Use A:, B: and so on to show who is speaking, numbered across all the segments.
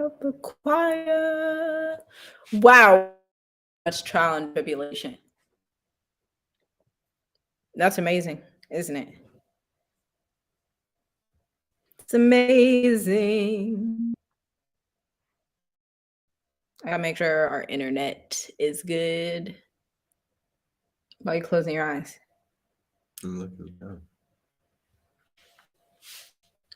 A: of the choir. Wow, much trial and tribulation. That's amazing, isn't it? It's amazing. I gotta make sure our internet is good. Why are you closing your eyes?
B: I'm looking down.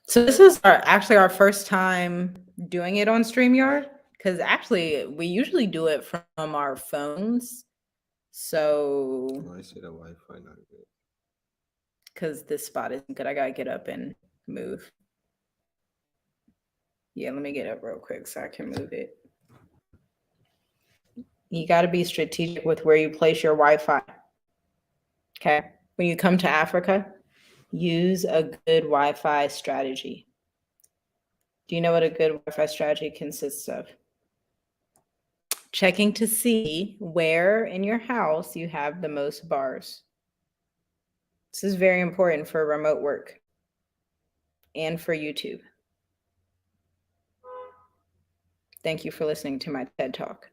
A: So this is actually our first time doing it on StreamYard, because actually we usually do it from our phones. So
B: I see the Wi-Fi not good.
A: because this spot isn't good, I gotta get up and move. Yeah, let me get up real quick so I can move it. You got to be strategic with where you place your Wi-Fi. Okay. When you come to Africa, use a good Wi-Fi strategy. Do you know what a good Wi-Fi strategy consists of? Checking to see where in your house you have the most bars. This is very important for remote work and for YouTube. Thank you for listening to my TED Talk.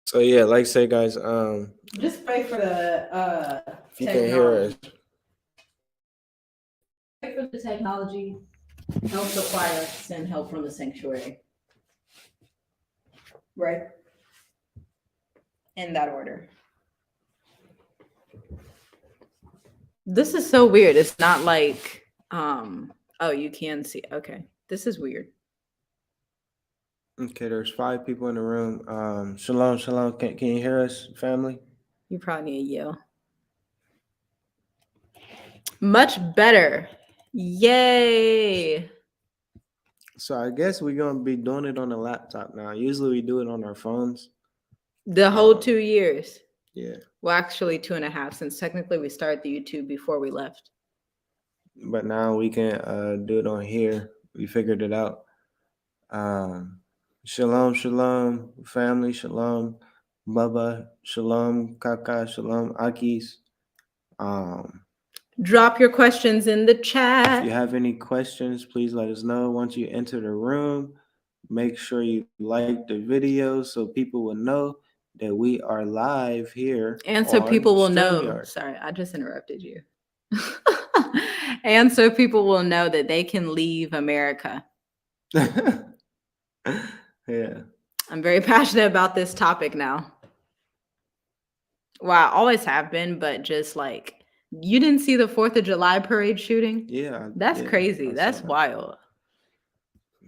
B: So yeah, like I say, guys,
A: just pray for the
B: if you can hear us.
A: Pray for the technology, help the choir, send help from the sanctuary. Right? In that order. This is so weird. It's not like, oh, you can see. Okay. This is weird.
B: Okay, there's 5 people in the room. Shalom, shalom. Can you hear us, family?
A: You probably need to yell. Much better. Yay.
B: So I guess we're gonna be doing it on a laptop now. Usually we do it on our phones.
A: The whole 2 years.
B: Yeah.
A: Well, actually 2.5, since technically we started the YouTube before we left.
B: But now we can do it on here. We figured it out. Shalom, shalom, family, shalom, Baba, shalom, Kaka, shalom, Akis.
A: Drop your questions in the chat.
B: If you have any questions, please let us know. Once you enter the room, make sure you like the video so people will know that we are live here.
A: And so people will know. Sorry, I just interrupted you. And so people will know that they can leave America.
B: Yeah.
A: I'm very passionate about this topic now. Well, I always have been, but just like, you didn't see the 4th of July parade shooting?
B: Yeah.
A: That's crazy. That's wild.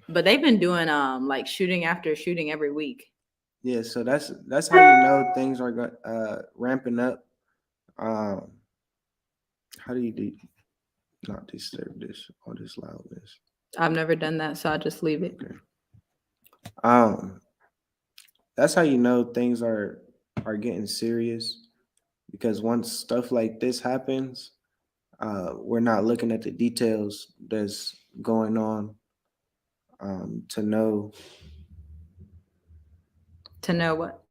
A: But they've been doing like shooting after shooting every week.
B: Yeah, so that's how you know things are ramping up. How do you not disturb this all this loudness?
A: I've never done that, so I'll just leave it.
B: Okay. That's how you know things are getting serious, because once stuff like this happens, we're not looking at the details that's going on to know.
A: To know what?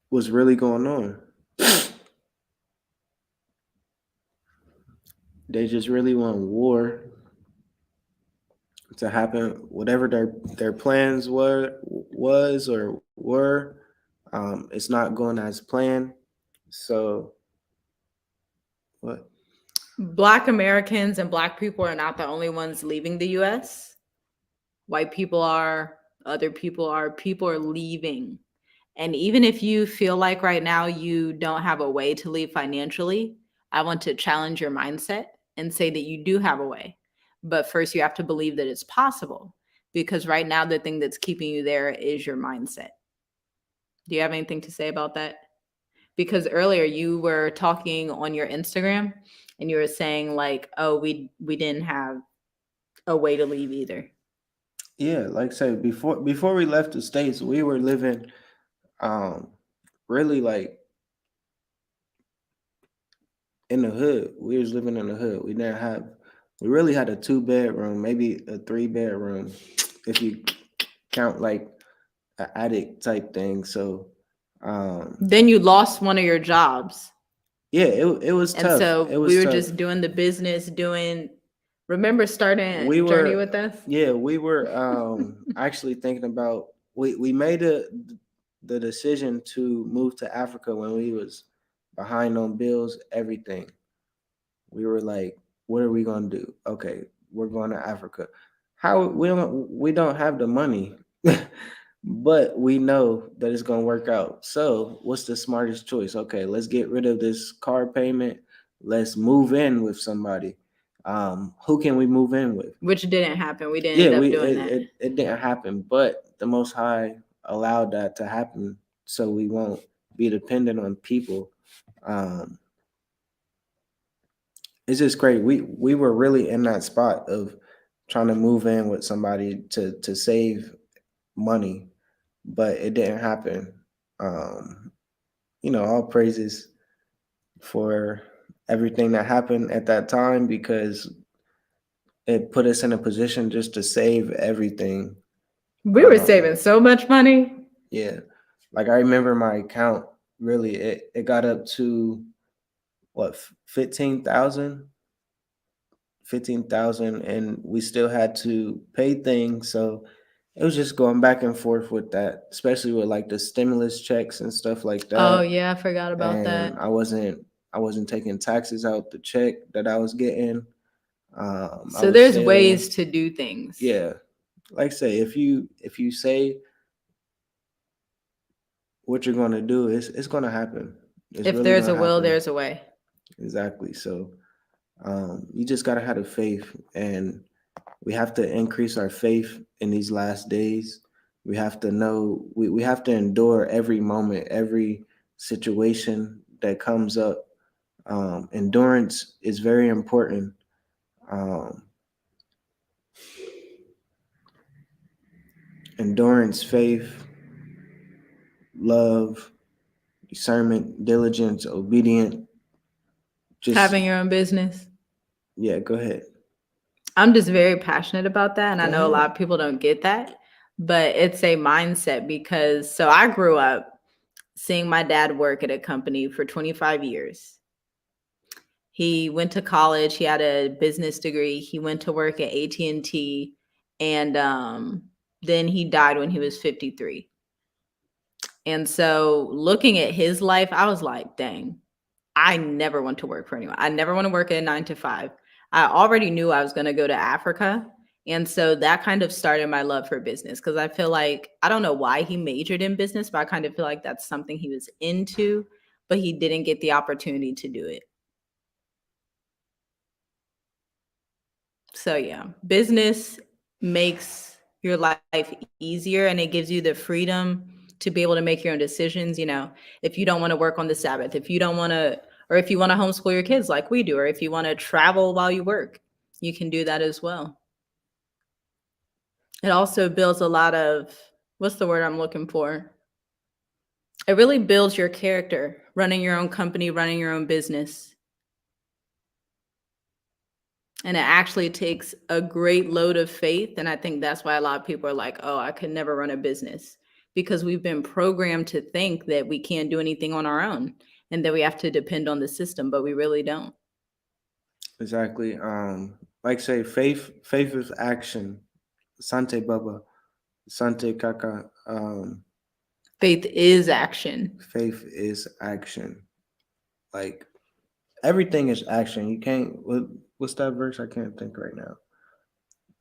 B: What's really going on. They just really want war to happen. Whatever their plans were, it's not going as planned. So what?
A: Black Americans and Black people are not the only ones leaving the US. White people are, other people are leaving. And even if you feel like right now you don't have a way to leave financially, I want to challenge your mindset and say that you do have a way. But first, you have to believe that it's possible, because right now, the thing that's keeping you there is your mindset. Do you have anything to say about that? Because earlier you were talking on your Instagram and you were saying like, oh, we didn't have a way to leave either.
B: Yeah, like I said, before we left the States, we were living really like in the hood. We was living in the hood. We really had a 2-bedroom, maybe a 3-bedroom, if you count like an addict type thing. So um,
A: Then you lost one of your jobs.
B: yeah, it was
A: And
B: tough.
A: so
B: It
A: we
B: was
A: were
B: tough.
A: just doing the business, doing, remember starting
B: We
A: Journey
B: were
A: with us?
B: yeah, we were actually thinking about we made the decision to move to Africa when we was behind on bills, everything. We were like, what are we gonna do? Okay, we're going to Africa. How we don't have the money, but we know that it's gonna work out. So what's the smartest choice? Okay, let's get rid of this car payment. Let's move in with somebody. Who can we move in with?
A: Which didn't happen. We didn't
B: Yeah,
A: end up
B: we
A: doing that.
B: it didn't happen, but the Most High allowed that to happen, so we won't be dependent on people. Um, it's just great. We were really in that spot of trying to move in with somebody to save money, but it didn't happen. Um, all praises for everything that happened at that time because it put us in a position just to save everything.
A: We were
B: Um,
A: saving so much money.
B: yeah, like I remember my account really it got up to what 15,000 and we still had to pay things. So it was just going back and forth with that, especially with like the stimulus checks and stuff like
A: Oh,
B: that.
A: yeah, I forgot about
B: And
A: that.
B: I wasn't taking taxes out the check that I was getting. I
A: So
B: was
A: there's
B: still,
A: ways to do things.
B: yeah, like I say, if you say what you're gonna do, it's gonna happen. It's
A: If
B: really
A: there's
B: gonna
A: a will,
B: happen.
A: there's a way.
B: Exactly. So you just gotta have the faith, and we have to increase our faith in these last days. We have to know we have to endure every moment, every situation that comes up. Endurance is very important. Um, Endurance, faith, love, discernment, diligence, obedient. Just
A: Having your own business.
B: yeah, go ahead.
A: I'm just very passionate about that. And I
B: Go
A: know a lot
B: ahead.
A: of people don't get that, but it's a mindset because so I grew up seeing my dad work at a company for 25 years. He went to college, he had a business degree, he went to work at AT&T and then he died when he was 53. And so looking at his life, I was like, dang, I never want to work for anyone. I never want to work at a 9 to 5. I already knew I was going to go to Africa. And so that kind of started my love for business because I feel like, I don't know why he majored in business, but I kind of feel like that's something he was into, but he didn't get the opportunity to do it. So yeah, business makes your life easier and it gives you the freedom to be able to make your own decisions. If you don't want to work on the Sabbath, if you don't want to, or if you want to homeschool your kids like we do, or if you want to travel while you work, you can do that as well. It also builds a lot of, what's the word I'm looking for? It really builds your character, running your own company, running your own business. And it actually takes a great load of faith. And I think that's why a lot of people are like, oh, I could never run a business because we've been programmed to think that we can't do anything on our own and that we have to depend on the system, but we really don't.
B: Exactly. Like say faith is action. Sante Baba, Sante Kaka.
A: Faith is action.
B: Faith is action. Like everything is action. You can't. What's that verse? I can't think right now.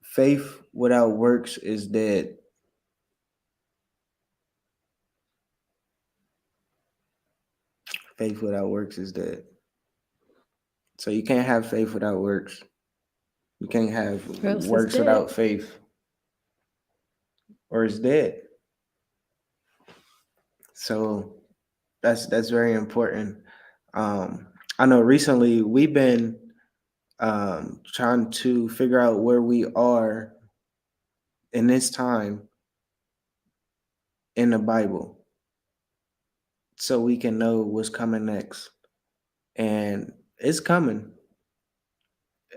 B: Faith without works is dead. Faith without works is dead. So you can't have faith without works. You can't have
A: Or else it's
B: works
A: dead.
B: without faith, or it's dead. So that's very important. Um, I know recently we've been trying to figure out where we are in this time in the Bible so we can know what's coming next. And it's coming.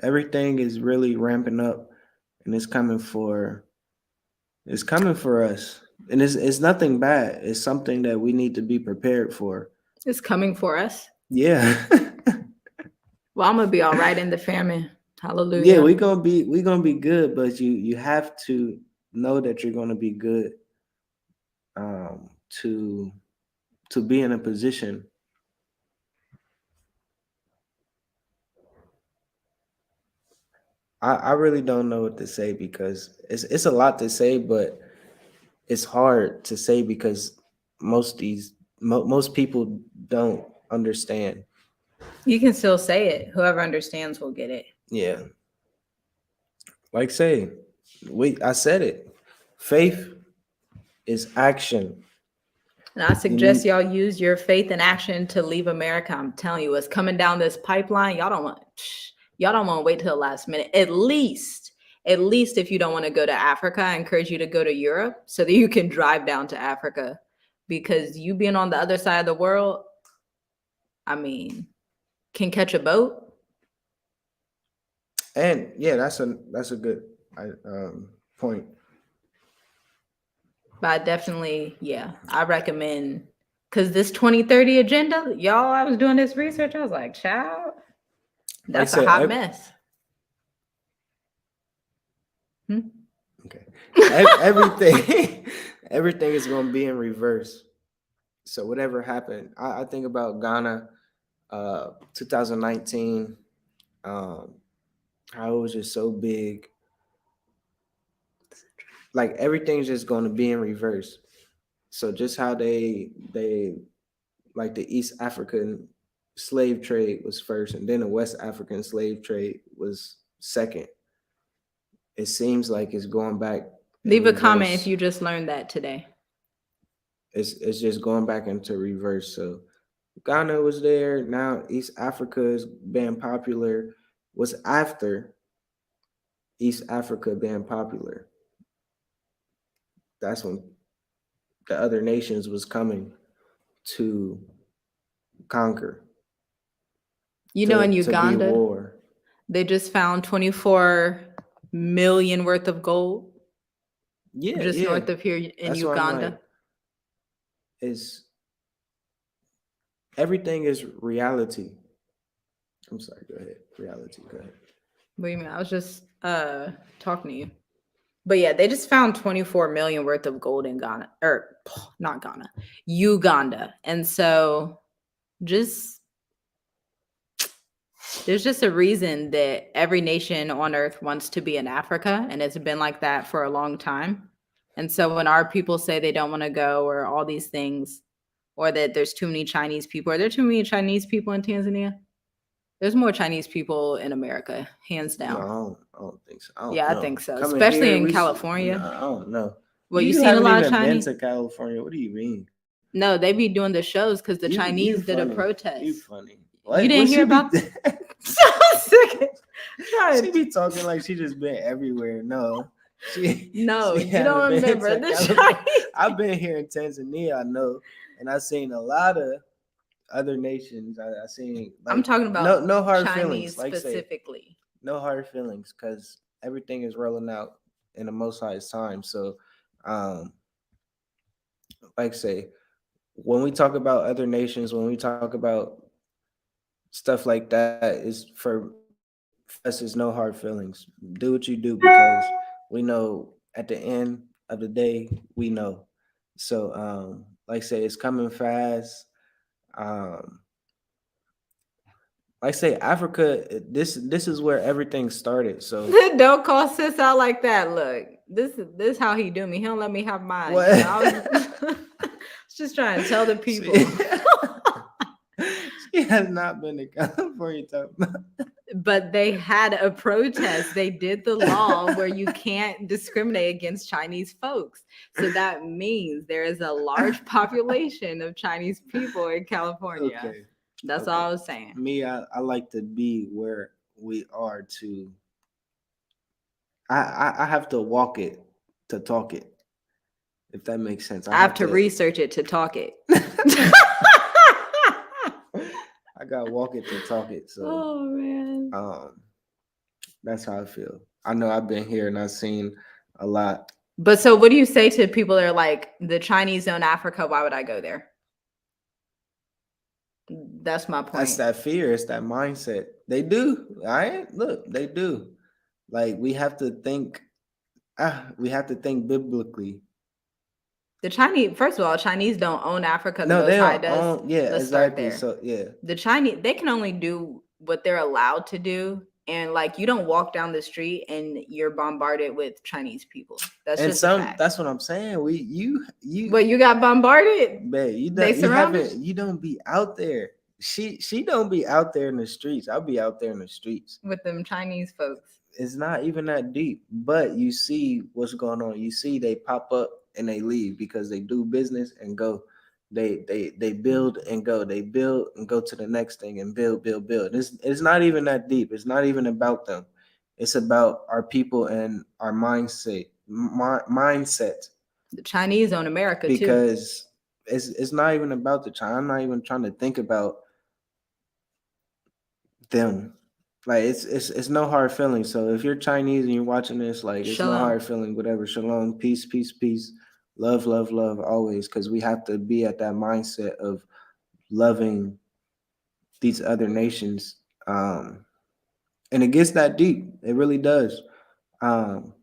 B: Everything is really ramping up and it's coming for us. And it's nothing bad. It's something that we need to be prepared for.
A: It's coming for us.
B: Yeah.
A: Well, I'm gonna be all right in the famine.
B: Yeah,
A: Hallelujah.
B: we gonna be good, but you have to know that you're gonna be good um to to be in a position. I really don't know what to say because it's a lot to say, but it's hard to say because most people don't understand.
A: You can still say it. Whoever understands will get it.
B: Yeah, like say, I said it. Faith is action.
A: And I
B: You
A: suggest
B: need
A: y'all use your faith and action to leave America. I'm telling you, what's coming down this pipeline. Y'all don't want to wait till the last minute. At least if you don't want to go to Africa, I encourage you to go to Europe so that you can drive down to Africa. Because you being on the other side of the world, I mean, can catch a boat.
B: and yeah, that's a good point.
A: But I definitely, yeah, I recommend because this 2030 agenda, y'all, I was doing this research. I was like, child,
B: Like I
A: that's a
B: said,
A: hot mess. Hmm?
B: okay, everything everything is gonna be in reverse. So whatever happened, I think about Ghana, 2019, um, how it was just so big. Like everything's just going to be in reverse. So just how they like the East African slave trade was first, and then the West African slave trade was second. It seems like it's going back in
A: Leave a comment if
B: reverse.
A: you just learned that today.
B: It's just going back into reverse. So Ghana was there. Now East Africa is being popular. Was after East Africa being popular. That's when the other nations was coming to conquer,
A: You know, in
B: to be
A: Uganda,
B: war.
A: they just found 24 million worth of gold
B: Yeah,
A: just
B: yeah.
A: north of here in
B: That's why I'm like,
A: Uganda.
B: is everything is reality. I'm sorry, go ahead. Reality, go ahead.
A: What do you mean? I was just talking to you. But yeah, they just found 24 million worth of gold in Ghana, or not Ghana, Uganda. And so just there's just a reason that every nation on earth wants to be in Africa, and it's been like that for a long time. And so when our people say they don't want to go or all these things, or that there's too many Chinese people, are there too many Chinese people in Tanzania? There's more Chinese people in America, hands
B: No,
A: down.
B: I don't think so. I don't
A: Yeah, I
B: know.
A: think so,
B: Coming
A: especially
B: here,
A: in
B: no,
A: California.
B: I don't know.
A: Well, you
B: You
A: seen a
B: haven't
A: lot of
B: even been
A: Chinese?
B: to California. What do you mean?
A: No, they be doing the shows because the
B: You
A: Chinese did a
B: funny. You
A: protest.
B: funny.
A: You
B: What
A: didn't hear
B: she be?
A: about? So sick.
B: She be talking like she just been everywhere. No,
A: No,
B: she
A: you don't
B: haven't been
A: remember
B: to
A: the
B: California.
A: Chinese.
B: I've been here in Tanzania, I know, and I've seen a lot of other nations. I seen
A: I'm
B: like
A: talking about
B: no hard feelings.
A: Chinese
B: Like say
A: specifically.
B: no hard feelings because everything is rolling out in the Most High's time. So, um, like say when we talk about other nations, when we talk about stuff like that, is for us is no hard feelings. Do what you do because we know at the end of the day we know. So like say it's coming fast. Um like say Africa, this is where everything started. So
A: Don't call sis out like that. Look, this how he do me. He don't let me have mine.
B: what?
A: You know, I was just trying to tell the people.
B: She has not been to California talking about.
A: But they had a protest. They did the law where you can't discriminate against Chinese folks. So that means there is a large population of Chinese people in California.
B: Okay.
A: That's
B: Okay.
A: all I was saying.
B: Me, I like to be where we are to I have to walk it to talk it, if that makes sense.
A: I have to research it to talk it.
B: I gotta walk it to talk it. So
A: Oh man.
B: that's how I feel. I know I've been here and I've seen a lot.
A: But so what do you say to people that are like, the Chinese own Africa, why would I go there? That's my
B: That's
A: point.
B: that fear. It's that mindset. They do. All right. Look, they do. Like we have to think. We have to think biblically.
A: The Chinese, first of all, Chinese don't own Africa. The
B: No,
A: Most
B: they
A: High
B: don't
A: does.
B: own. Yeah,
A: Let's start
B: exactly.
A: there.
B: So yeah,
A: The Chinese, they can only do what they're allowed to do. And like, you don't walk down the street and you're bombarded with Chinese people. That's
B: and
A: just a
B: some.
A: fact.
B: That's what I'm saying.
A: But you got bombarded.
B: man,
A: They
B: you
A: surrounded
B: haven't. You don't be out there. She don't be out there in the streets. I'll be out there in the streets.
A: with them Chinese folks.
B: It's not even that deep, but you see what's going on. You see they pop up and they leave because they do business and go. They build and go. They build and go to the next thing and build. It's not even that deep. It's not even about them. It's about our people and our mindset
A: The Chinese own America too.
B: because it's not even about the China. I'm not even trying to think about them. Like it's no hard feeling. So if you're Chinese and you're watching this, like it's no
A: Shalom.
B: hard feeling. Whatever. Shalom. Peace. Peace. Peace. Love. Love. Love. Always. Because we have to be at that mindset of loving these other nations. And it gets that deep. It really does. Um,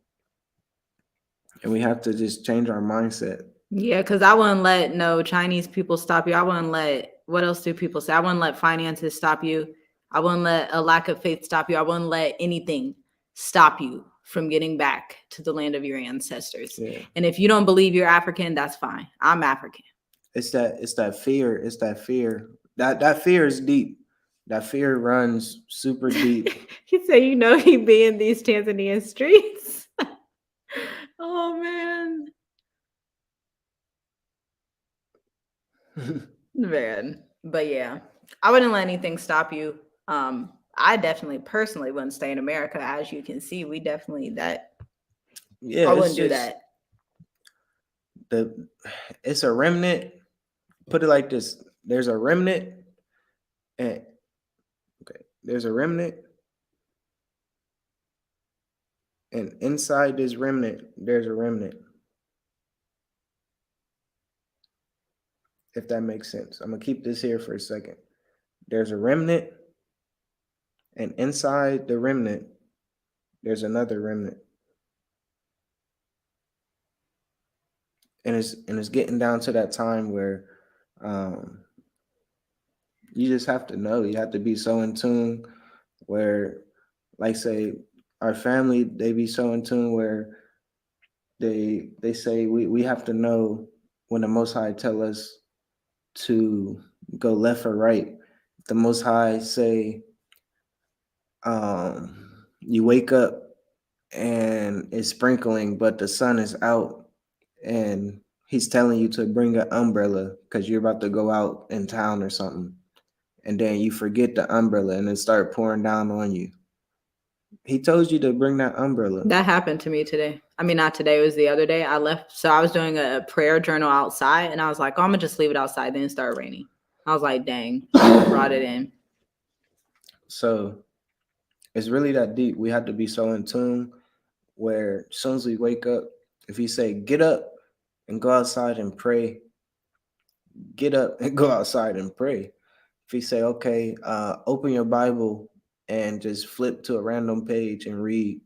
B: and we have to just change our mindset.
A: Yeah, because I wouldn't let no Chinese people stop you. I wouldn't let, what else do people say? I wouldn't let finances stop you. I wouldn't let a lack of faith stop you. I wouldn't let anything stop you from getting back to the land of your ancestors.
B: Yeah.
A: And if you don't believe you're African, that's fine. I'm African.
B: It's that fear. It's that fear. That fear is deep. That fear runs super deep.
A: He said, you know, he be in these Tanzanian streets. Oh man. Man. But yeah, I wouldn't let anything stop you. I definitely personally wouldn't stay in America. As you can see, we definitely that
B: Yeah,
A: I
B: it's
A: wouldn't do
B: just
A: that.
B: it's a remnant. Put it like this: there's a remnant, and okay, there's a remnant, and inside this remnant, there's a remnant. If that makes sense, I'm gonna keep this here for a second. There's a remnant, and inside the remnant, there's another remnant, and it's getting down to that time where um, you just have to know. You have to be so in tune where, like, say, our family, they be so in tune where they say we have to know when the Most High tell us to go left or right. The Most High say, you wake up and it's sprinkling, but the sun is out, and he's telling you to bring an umbrella because you're about to go out in town or something, and then you forget the umbrella and it start pouring down on you. He told you to bring that umbrella.
A: That happened to me today. I mean, not today, it was the other day. I left. So I was doing a prayer journal outside and I was like, oh, I'm gonna just leave it outside. Then it started raining. I was like, dang, brought it in.
B: So it's really that deep. We have to be so in tune where as soon as we wake up, if he say get up and go outside and pray, get up and go outside and pray. If he say, okay, open your Bible and just flip to a random page and read,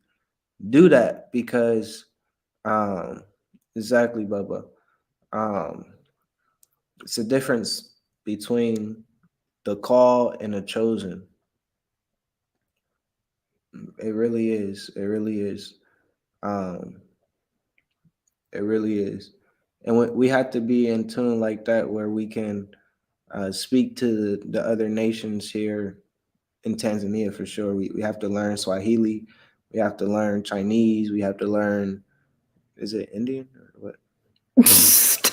B: do that because exactly, Bubba. Um, it's a difference between the call and the chosen. It really is. It really is. Um, it really is. And we have to be in tune like that where we can speak to the other nations here in Tanzania for sure. We have to learn Swahili. We have to learn Chinese. We have to learn, is it Indian or what?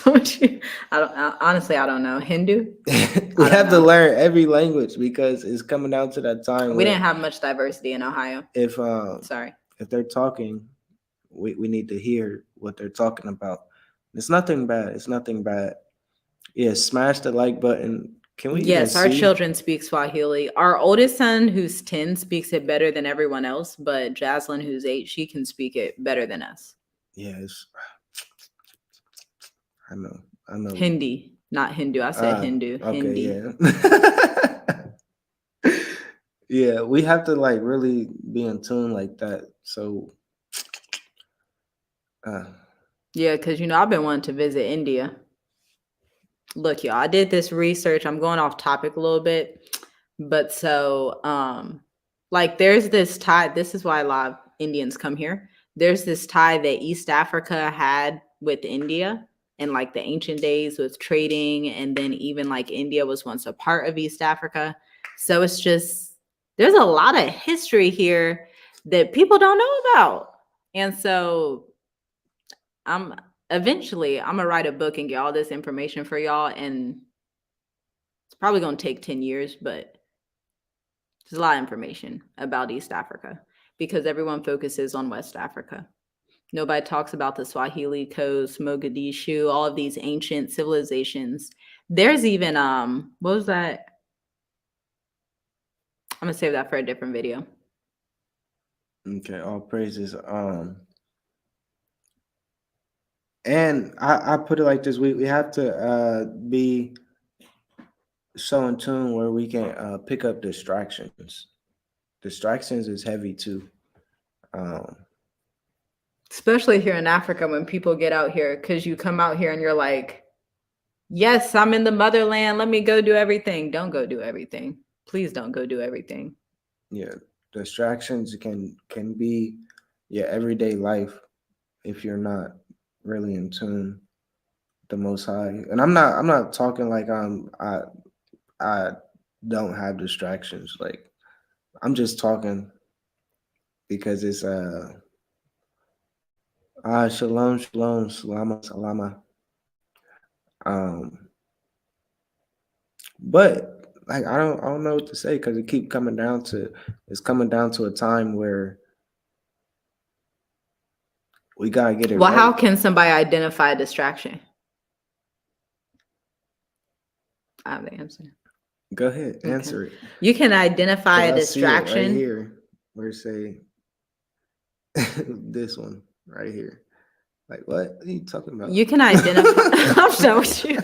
A: Don't you? Honestly, I don't know. Hindu?
B: We have to learn every language because it's coming down to that time
A: We
B: where
A: didn't have much diversity in Ohio. Sorry.
B: If they're talking, we need to hear what they're talking about. It's nothing bad. It's nothing bad. Yeah, smash the like button. Can we?
A: Yes,
B: even
A: our
B: see?
A: children speak Swahili. Our oldest son, who's 10, speaks it better than everyone else. But Jaslyn, who's 8, she can speak it better than us.
B: Yeah, I know. I know.
A: Hindi, not Hindu. I said Hindu.
B: Okay,
A: Hindi.
B: yeah. Yeah, we have to like really be in tune like that. So uh
A: Yeah, because I've been wanting to visit India. Look, y'all, I did this research. I'm going off topic a little bit, but so like there's this tie. This is why a lot of Indians come here. There's this tie that East Africa had with India in like the ancient days with trading, and then even like India was once a part of East Africa. So it's just there's a lot of history here that people don't know about. And so I'm eventually I'm gonna write a book and get all this information for y'all, and it's probably gonna take 10 years, but there's a lot of information about East Africa because everyone focuses on West Africa. Nobody talks about the Swahili Coast, Mogadishu, all of these ancient civilizations. There's even what was that? I'm gonna save that for a different video.
B: okay, all praises. And I put it like this: we have to be so in tune where we can pick up distractions. Distractions is heavy too. Um,
A: Especially here in Africa when people get out here, because you come out here and you're like, yes, I'm in the motherland. Let me go do everything. Don't go do everything. Please don't go do everything.
B: yeah, distractions can be your everyday life if you're not really in tune with the Most High. And I'm not talking like I don't have distractions. Like I'm just talking because it's shalom shalom salama salama. Um, but like I don't know what to say because it keep coming down to it's coming down to a time where we gotta get it
A: Well, how
B: right.
A: can somebody identify a distraction? I have the answer.
B: Go ahead,
A: Okay.
B: answer it.
A: You can identify
B: Because
A: a
B: I see it right
A: distraction.
B: here. Where it say this one right here. Like what are you talking about?
A: You can identify. I'm done with you.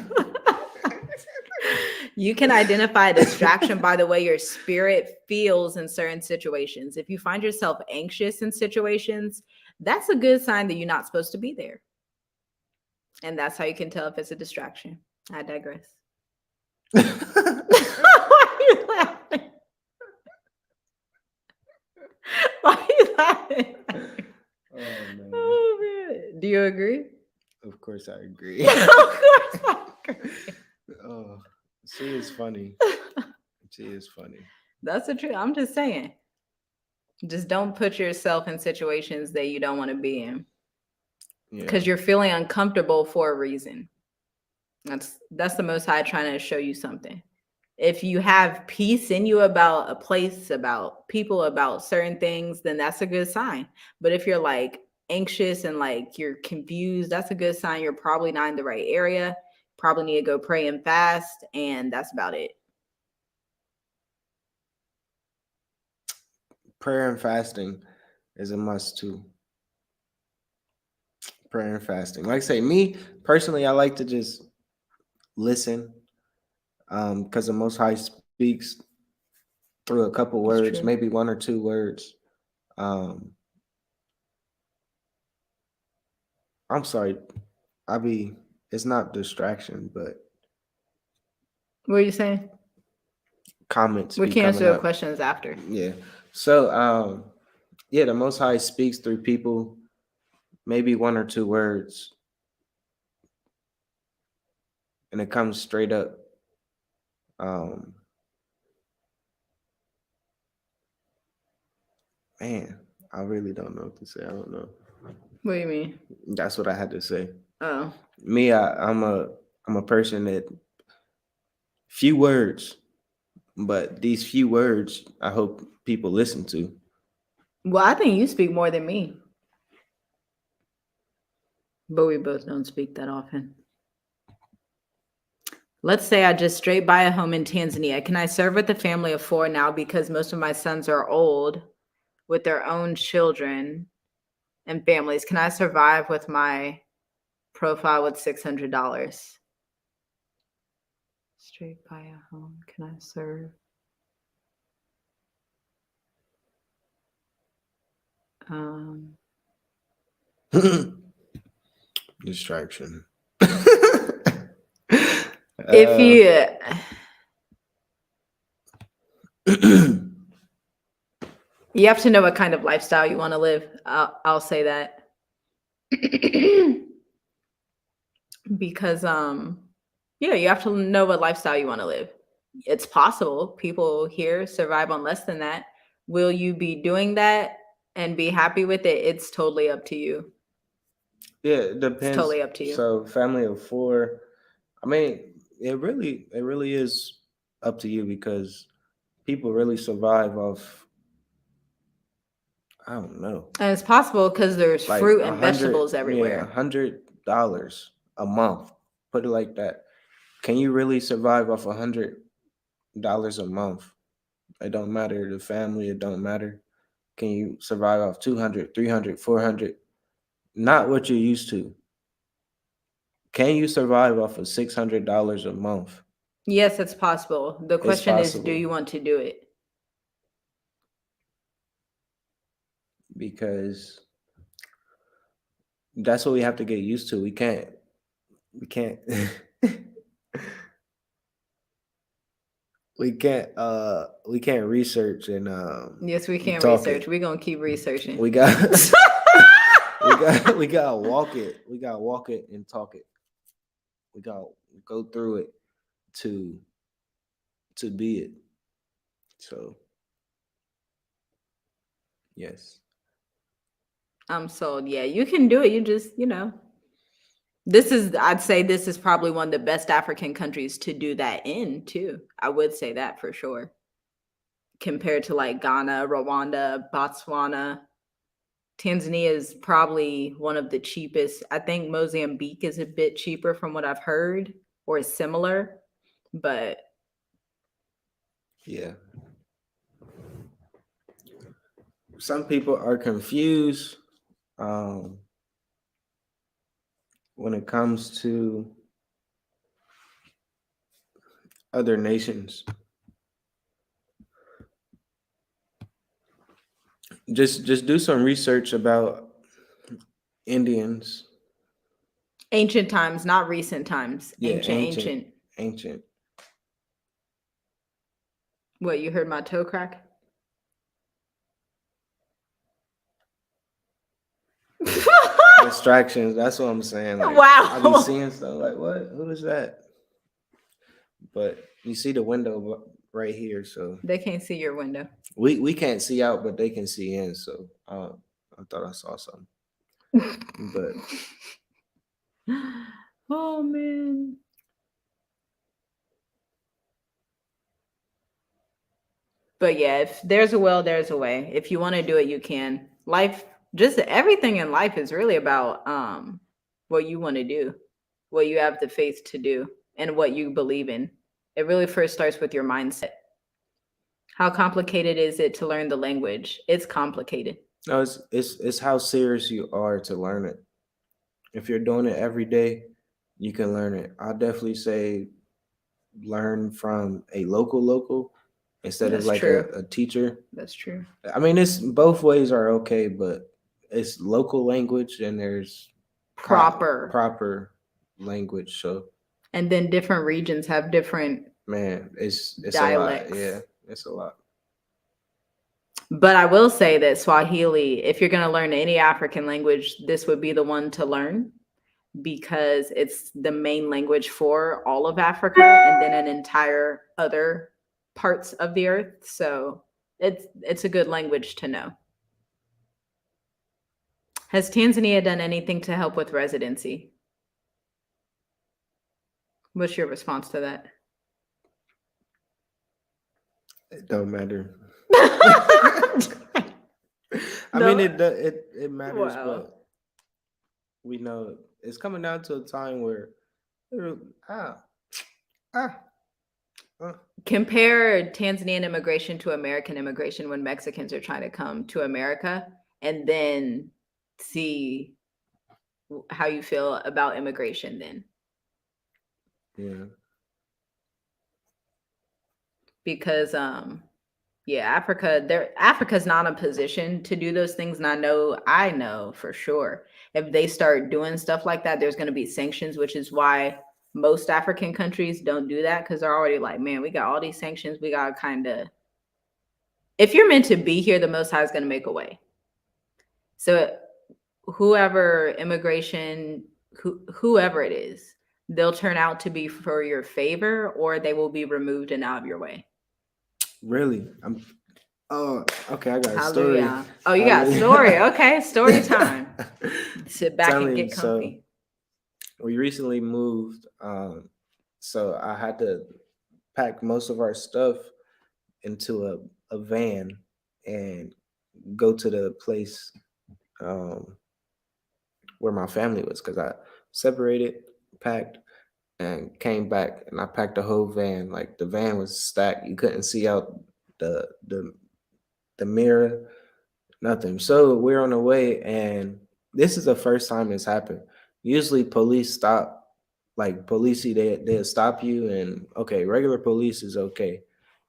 A: You can identify a distraction by the way your spirit feels in certain situations. If you find yourself anxious in situations, that's a good sign that you're not supposed to be there. And that's how you can tell if it's a distraction. I digress. Why are you laughing? Why are you laughing?
B: Oh man.
A: Oh man. Do you agree?
B: Of course I agree.
A: Of course I agree.
B: Oh, she is funny. She is funny.
A: That's the truth. I'm just saying. Just don't put yourself in situations that you don't want to be in. Because
B: Yeah.
A: you're feeling uncomfortable for a reason. That's the Most High trying to show you something. If you have peace in you about a place, about people, about certain things, then that's a good sign. But if you're like anxious and like you're confused, that's a good sign you're probably not in the right area. Probably need to go pray and fast, and that's about it.
B: Prayer and fasting is a must too. Prayer and fasting. Like I say, me personally, I like to just listen. Because the Most High speaks through a couple
A: It's
B: words,
A: true.
B: maybe one or two words. Um, I'm sorry, it's not distraction, but
A: What are you saying?
B: comments
A: We
B: be
A: can answer
B: coming
A: the
B: up.
A: questions after.
B: Yeah. So, yeah, the Most High speaks through people, maybe one or two words, and it comes straight up. Um, man, I really don't know what to say. I don't know.
A: What do you mean?
B: That's what I had to say.
A: Oh,
B: Me, I'm a person that few words, but these few words I hope people listen to.
A: well, I think you speak more than me, but we both don't speak that often. Let's say I just straight buy a home in Tanzania. Can I serve with a family of 4 now because most of my sons are old with their own children? and families. Can I survive with my profile with $600? Straight buy a home. Can I serve?
B: Distraction.
A: If you you have to know what kind of lifestyle you want to live. I'll say that. Because yeah, you have to know what lifestyle you want to live. It's possible people here survive on less than that. Will you be doing that and be happy with it? It's totally up to you.
B: Yeah, it
A: It's
B: depends.
A: totally up to you.
B: So family of four, I mean, it really is up to you because people really survive off, I don't know,
A: And it's possible because there's
B: like
A: fruit and vegetables
B: yeah,
A: everywhere.
B: $100 a month. Put it like that. Can you really survive off $100 a month? It don't matter the family. It don't matter. Can you survive off 200, 300, 400? Not what you're used to. Can you survive off of $600 a month?
A: Yes, it's possible. The
B: It's
A: question is, do
B: possible
A: you want to do it?
B: because that's what we have to get used to. We can't we can't research and
A: Yes, we can
B: talk
A: research.
B: it.
A: We're gonna keep researching.
B: We got we gotta walk it. We gotta walk it and talk it. We gotta go through it to be it. So yes.
A: I'm sold. Yeah, you can do it. You just, I'd say this is probably one of the best African countries to do that in, too. I would say that for sure. Compared to like Ghana, Rwanda, Botswana, Tanzania is probably one of the cheapest. I think Mozambique is a bit cheaper from what I've heard, or similar, but
B: Yeah. Some people are confused when it comes to other nations. Just do some research about Indians.
A: ancient times, not recent times.
B: Yeah,
A: Ancient.
B: ancient.
A: What, you heard my toe crack?
B: Distractions. That's what I'm saying. Like,
A: Wow.
B: I be seeing stuff like, what? Who is that? But you see the window right here, so
A: They can't see your window.
B: we can't see out, but they can see in. So I thought I saw something. But
A: oh man. But yeah, if there's a will, there's a way. If you want to do it, you can. Life, just everything in life is really about what you want to do, what you have the faith to do, and what you believe in. It really first starts with your mindset. How complicated is it to learn the language? It's complicated.
B: no, it's how serious you are to learn it. If you're doing it every day, you can learn it. I'll definitely say learn from a local instead of
A: That's
B: like
A: true.
B: a teacher.
A: That's true.
B: I mean, it's both ways are okay, but it's local language and there's proper language. So,
A: and then different regions have different
B: man, it's
A: dialects.
B: a lot. Yeah, it's a lot.
A: But I will say that Swahili, if you're going to learn any African language, this would be the one to learn because it's the main language for all of Africa and then an entire other parts of the earth. So it's a good language to know. Has Tanzania done anything to help with residency? What's your response to that?
B: It don't matter. I mean, it matters,
A: Wow.
B: but we know it's coming down to a time where
A: compare Tanzanian immigration to American immigration when Mexicans are trying to come to America, and then see how you feel about immigration then.
B: Yeah.
A: Because yeah, Africa's not in a position to do those things. And I know for sure if they start doing stuff like that, there's going to be sanctions, which is why most African countries don't do that, because they're already like, man, we got all these sanctions. We got to kind of, if you're meant to be here, the Most High is going to make a way. So whoever immigration, whoever it is, they'll turn out to be for your favor, or they will be removed and out of your way.
B: Really? Oh, okay. I got a story.
A: Hallelujah. Oh, you got a story. Okay, story time. Sit back
B: Tell
A: and
B: me.
A: get
B: So
A: comfy.
B: we recently moved. So I had to pack most of our stuff into a van and go to the place um, where my family was, because I separated, packed, and came back, and I packed the whole van. Like the van was stacked. You couldn't see out the the the mirror, nothing. So we're on the way, and this is the first time it's happened. Usually police stop, like policey, they'll stop you, and okay, regular police is okay,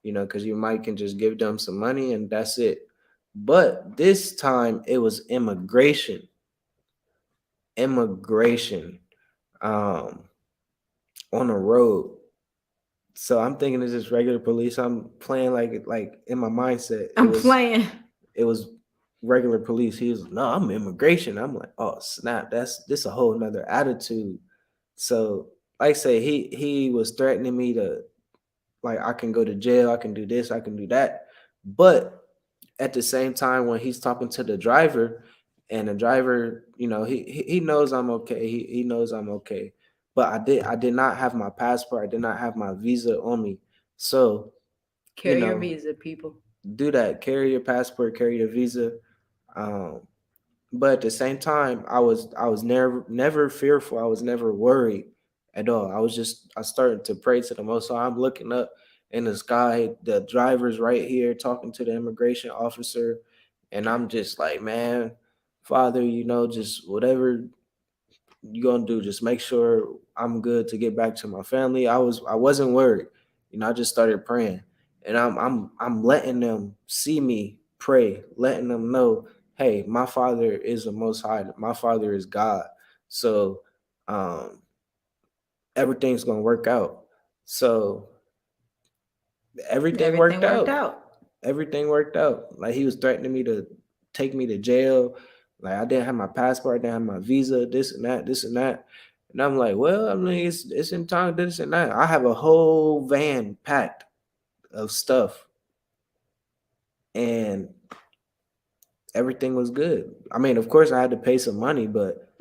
B: because you might can just give them some money and that's it. But this time it was immigration, um, on the road. So I'm thinking it's just regular police. I'm playing like in my mindset,
A: I'm playing.
B: it was regular police. He was, no, I'm immigration. I'm like, oh snap, that's this a whole nother attitude. So like I say, he was threatening me to, like, I can go to jail, I can do this, I can do that. But at the same time, when he's talking to the driver, and the driver, he knows I'm okay. He knows I'm okay. But I did not have my passport. I did not have my visa on me. So, you
A: Carry your
B: know,
A: visa, people.
B: do that. Carry your passport, carry your visa. Um, but at the same time, I was never fearful. I was never worried at all. I started to pray to the Most High. I'm looking up in the sky. The driver's right here talking to the immigration officer, and I'm just like, man, Father, just whatever you gonna do, just make sure I'm good to get back to my family. I wasn't worried. I just started praying, and I'm letting them see me pray, letting them know, hey, my Father is the Most High. My Father is God. So um, everything's gonna work out. So everything
A: Everything
B: worked
A: worked
B: out.
A: out.
B: Everything worked out. Like, he was threatening me to take me to jail. Like, I didn't have my passport, I didn't have my visa, this and that, this and that. And I'm like, well, I mean, it's in time, this and that. I have a whole van packed of stuff, and everything was good. I mean, of course, I had to pay some money, but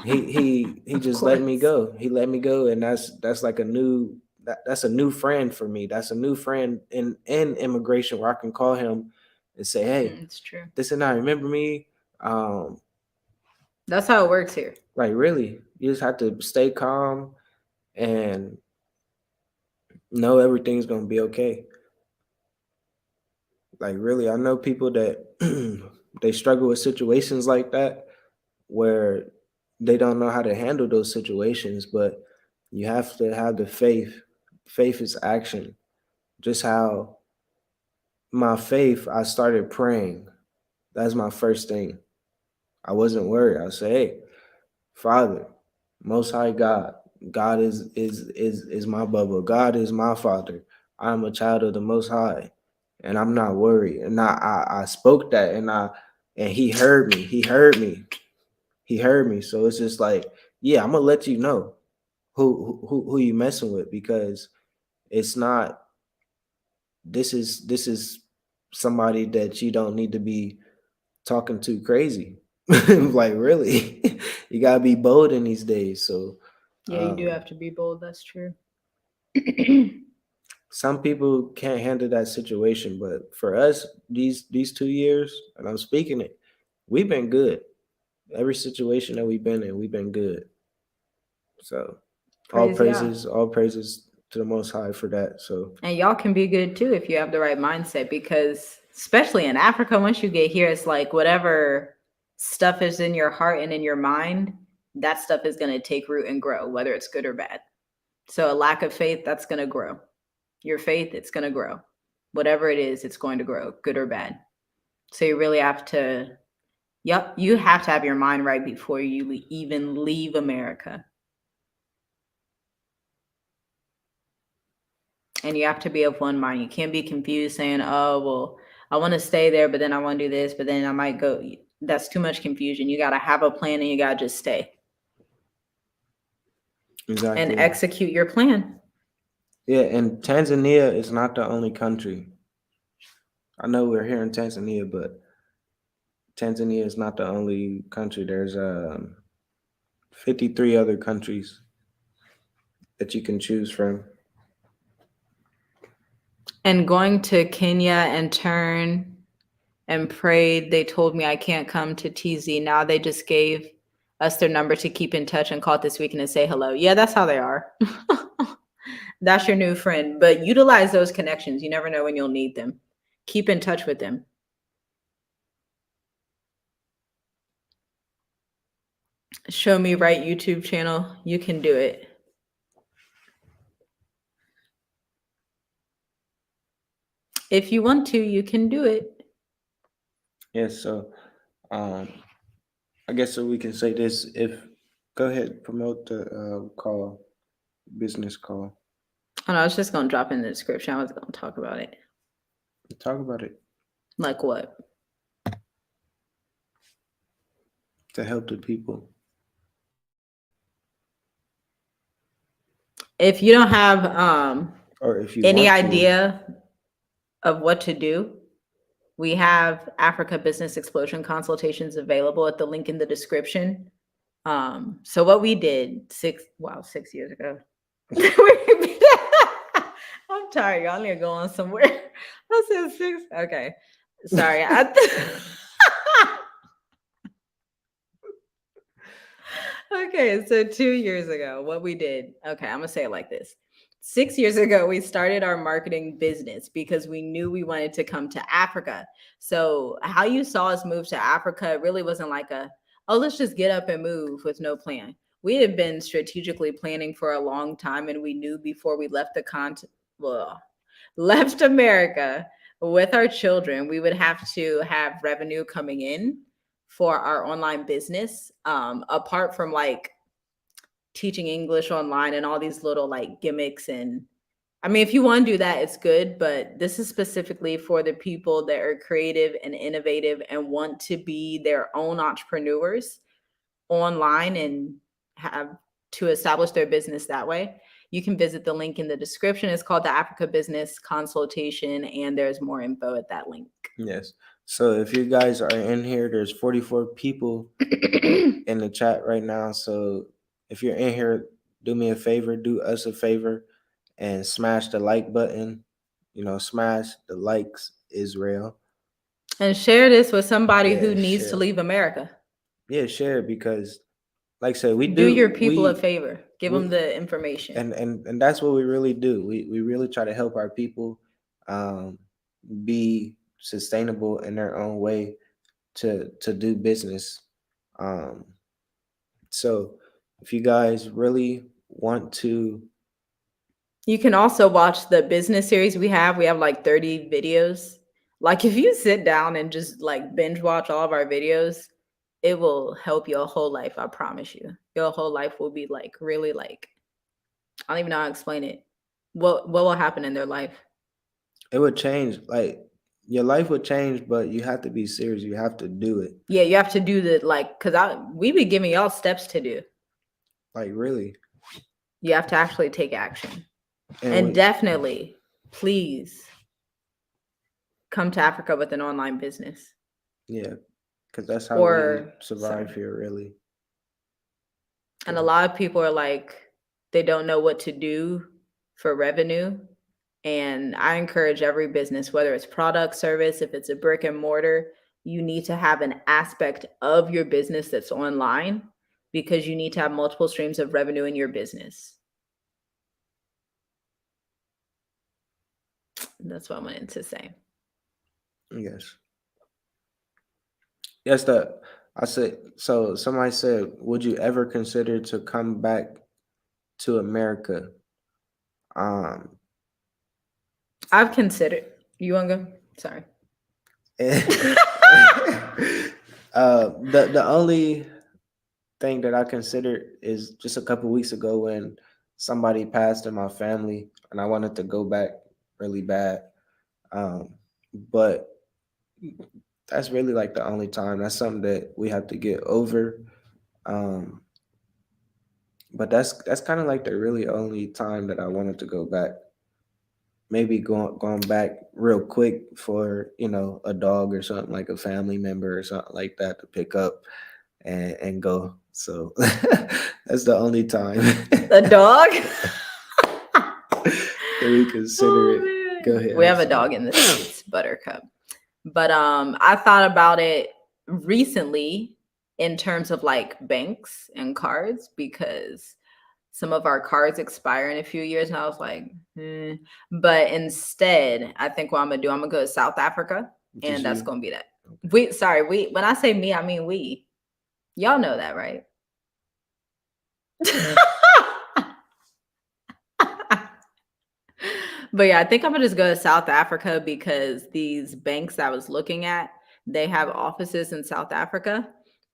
B: he
A: Of
B: just let me
A: course.
B: go. He let me go, and that's like that's a new friend for me. That's a new friend in immigration, where I can call him and say, hey,
A: It's true.
B: this and that, remember me? Um,
A: That's how it works here.
B: like, really, you just have to stay calm and know everything's gonna be okay. Like, really, I know people that they struggle with situations like that, where they don't know how to handle those situations, but you have to have the faith. Faith is action. Just how my faith, I started praying. That's my first thing. I wasn't worried. I say, hey, Father, Most High God, God is my Bubba. God is my Father. I'm a child of the Most High, and I'm not worried. And I spoke that, and He heard me. He heard me. He heard me. So it's just like, yeah, I'm gonna let you know who you messing with, because it's not. This is somebody that you don't need to be talking too crazy. Like, really, you gotta be bold in these days. So
A: Yeah, you do
B: um,
A: have to be bold. That's true.
B: some people can't handle that situation, but for us, these 2 years, and I'm speaking it, we've been good. Every situation that we've been in, we've been good. So
A: Praise Yah.
B: all praises to the Most High for that. So
A: And y'all can be good too if you have the right mindset, because especially in Africa, once you get here, it's like whatever stuff is in your heart and in your mind, that stuff is going to take root and grow, whether it's good or bad. So a lack of faith, that's going to grow. Your faith, it's going to grow. Whatever it is, it's going to grow, good or bad. So you really have to, you have to have your mind right before you even leave America. And you have to be of one mind. You can't be confused saying, oh, well, I want to stay there, but then I want to do this, but then I might go. That's too much confusion. You got to have a plan and you got to just stay.
B: Exactly.
A: And execute your plan.
B: Yeah, and Tanzania is not the only country. I know we're here in Tanzania, but Tanzania is not the only country. There's 53 other countries that you can choose from.
A: And going to Kenya and turn and prayed. They told me I can't come to TZ. Now they just gave us their number to keep in touch and call it this weekend and say hello. Yeah, that's how they are. That's your new friend. But utilize those connections. You never know when you'll need them. Keep in touch with them. Show Me Right YouTube channel. You can do it. If you want to, you can do it.
B: Yes, so I guess so we can say this. Go ahead, promote the call, business call.
A: Oh, no, I was just going to drop in the description. I was going to talk about it.
B: Talk about it.
A: Like what?
B: To help the people.
A: If you don't have
B: or if you
A: any
B: want
A: idea of what to do, we have Africa Business Explosion consultations available at the link in the description. So what we did 6 years ago. I'm tired, y'all need to go on somewhere. I said 6. Okay. Sorry. Okay, so 2 years ago, what we did. Okay, I'm gonna say it like this. 6 years ago, we started our marketing business because we knew we wanted to come to Africa. So how you saw us move to Africa, it really wasn't like oh, let's just get up and move with no plan. We had been strategically planning for a long time, and we knew before we left left America with our children, we would have to have revenue coming in for our online business, apart from like teaching English online and all these little like gimmicks. And I mean, if you want to do that, it's good, but this is specifically for the people that are creative and innovative and want to be their own entrepreneurs online and have to establish their business that way. You can visit the link in the description. It's called the Africa Business Consultation, and there's more info at that link.
B: Yes. So if you guys are in here, there's 44 people in the chat right now. So if you're in here, do me a favor, do us a favor, and smash the like button. Smash the likes, Israel.
A: And share this with somebody who needs to leave America.
B: Yeah, share, because like I said, we
A: do your people a favor. Give them the information.
B: And that's what we really do. We really try to help our people be sustainable in their own way to do business. So if you guys really want to,
A: you can also watch the business series we have like 30 videos. Like if you sit down and just like binge watch all of our videos, it will help your whole life. I promise you. Your whole life will be like really like, I don't even know how to explain it. What will happen in their life?
B: It would change. Like your life would change, but you have to be serious. You have to do it.
A: Yeah, you have to do the because we be giving y'all steps to do.
B: Like really.
A: You have to actually take action. And definitely, please come to Africa with an online business.
B: Yeah, because that's how we survive here, really.
A: And a lot of people are like, they don't know what to do for revenue. And I encourage every business, whether it's product, service, if it's a brick and mortar, you need to have an aspect of your business that's online, because you need to have multiple streams of revenue in your business. That's what I wanted to say.
B: Yes. Yes, I said, so somebody said, would you ever consider to come back to America? Um,
A: I've considered. You want to go? Sorry.
B: the only thing that I considered is just a couple weeks ago when somebody passed in my family, and I wanted to go back really bad. Um, but that's really like the only time. That's something that we have to get over. Um, but that's kind of like the really only time that I wanted to go back. Maybe going back real quick for a dog or something, like a family member or something like that, to pick up and go. So that's the only time
A: A dog?
B: that we consider
A: Oh
B: it. Go
A: man.
B: ahead.
A: We
B: I'm
A: have a
B: sorry.
A: dog in the States, Buttercup. But I thought about it recently in terms of like banks and cards because some of our cards expire in a few years and I was like, but instead, I think what I'm gonna do, I'm gonna go to South Africa
B: Just
A: and that's
B: you.
A: gonna be that.
B: Okay.
A: We when I say me, I mean we. Y'all know that, right? But yeah, I think I'm gonna just go to South Africa because these banks that I was looking at, they have offices in South Africa.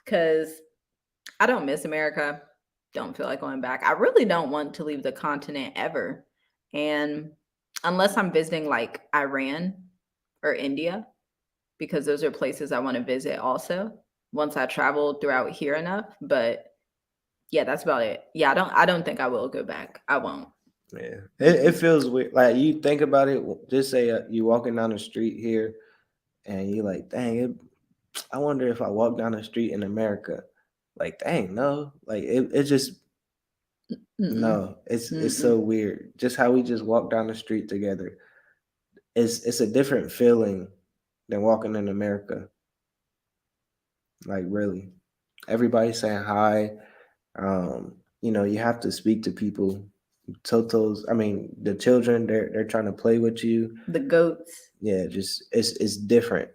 A: Because I don't miss America. Don't feel like going back. I really don't want to leave the continent ever. And unless I'm visiting like Iran or India, because those are places I want to visit also once I travel throughout here enough. But yeah, that's about it. Yeah, I don't think I will go back. I won't.
B: Yeah, it feels weird. Like you think about it. Just say you walking down the street here, and you like, dang it. I wonder if I walk down the street in America. Like, dang, no. Like it just
A: Mm-mm.
B: no. It's
A: Mm-mm.
B: so weird. Just how we just walk down the street together. It's a different feeling than walking in America. Like really, everybody's saying hi. You have to speak to people. Totos, I mean, the children, they're trying to play with you.
A: The goats,
B: Yeah, just it's different.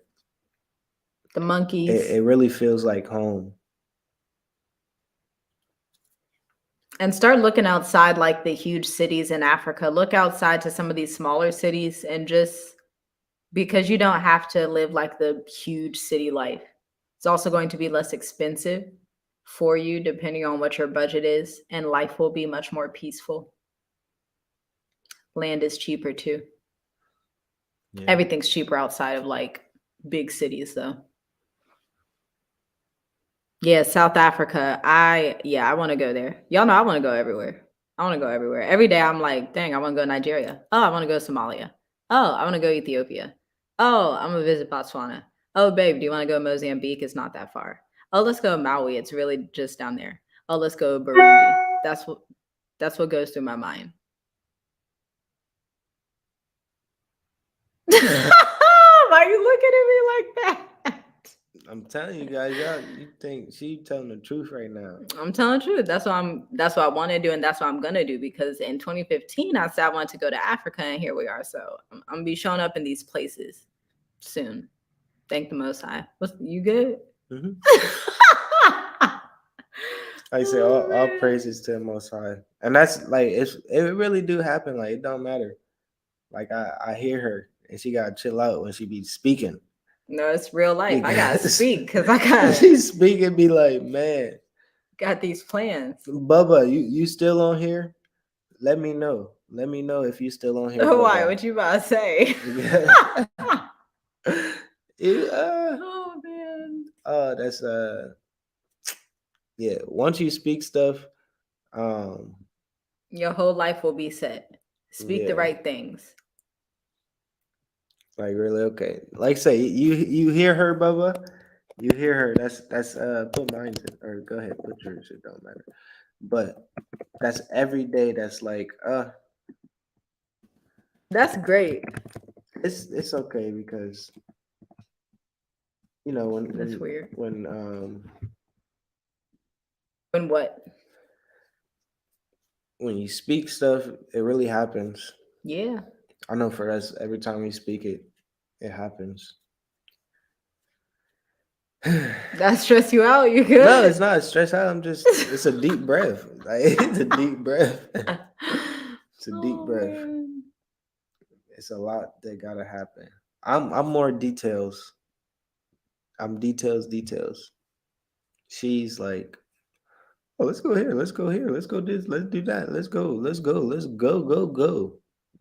A: the
B: It
A: monkeys.
B: really feels like home.
A: And start looking outside like the huge cities in Africa. Look outside to some of these smaller cities and just because you don't have to live like the huge city life. It's also going to be less expensive for you depending on what your budget is, and life will be much more peaceful. Land is cheaper too.
B: Yeah.
A: Everything's cheaper outside of like big cities though. Yeah, South Africa. I want to go there. Y'all know I want to go everywhere. I want to go everywhere. Every day I'm like, dang, I want to go Nigeria. Oh, I want to go Somalia. Oh, I want to go Ethiopia. Oh, I'm gonna visit Botswana. Oh, babe, do you want to go Mozambique? It's not that far. Oh, let's go Maui. It's really just down there. Oh, let's go Burundi. That's what goes through my mind. Why are you looking at me like that?
B: I'm telling you guys, you think she telling the truth right now.
A: I'm telling the truth. That's what I want to do and that's what I'm gonna do because in 2015 I said I wanted to go to Africa and here we are. So I'm gonna be showing up in these places soon. Thank the Most High. You good?
B: Hmm. Like I say,
A: Oh,
B: all
A: man.
B: praises to the Most High, and that's like it really do happen. Like it don't matter. Like I hear her, and she gotta chill out when she be speaking
A: No, it's real life. I gotta
B: because
A: speak because I
B: when
A: got
B: she's speaking, be like, man,
A: got these plans.
B: Bubba, you still on here? Let me know. Let me know if you still on here,
A: Why?
B: Bubba.
A: What you about to say?
B: Yeah. you,
A: Oh man.
B: that's yeah. Once you speak stuff, um,
A: Your whole life will be set. Speak the
B: yeah,
A: right things.
B: like really okay. Like say you hear her, Bubba. You hear her. That's put mine in, or go ahead, put yours. It don't matter. But that's every day. That's like
A: That's great.
B: it's okay because when
A: That's weird. When what?
B: when you speak stuff, it really happens.
A: Yeah.
B: I know for us, every time we speak it, it happens.
A: That stress you out? You
B: No,
A: good?
B: it's not stress out. It's a deep breath. Like, it's a deep breath. It's a deep
A: Oh
B: breath.
A: man.
B: It's a lot that gotta happen. I'm more details. I'm details. She's like, oh, let's go here, let's go here, let's go this, let's do that, let's go.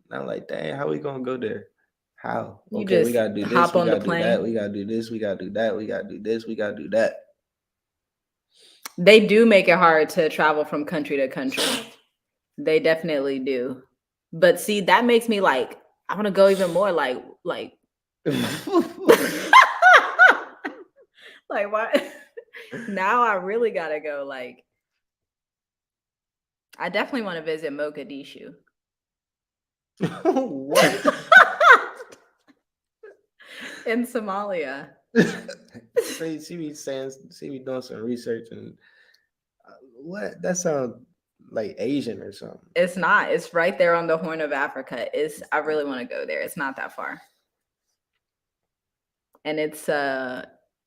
B: Not like, dang, how we gonna go there? How?
A: You
B: Okay, we
A: just
B: gotta do this,
A: hop
B: we
A: on the
B: gotta do that, we
A: plane.
B: gotta do this, we gotta do that, we gotta do this, we gotta do that.
A: They do make it hard to travel from country to country. They definitely do. But see, that makes me like, I want to go even more like like what? Now I really gotta go. Like, I definitely want to visit Mogadishu.
B: What?
A: In Somalia.
B: See, she be saying, she be doing some research and what? That sounds like Asian or something.
A: It's not. It's right there on the Horn of Africa. I really want to go there. It's not that far. And it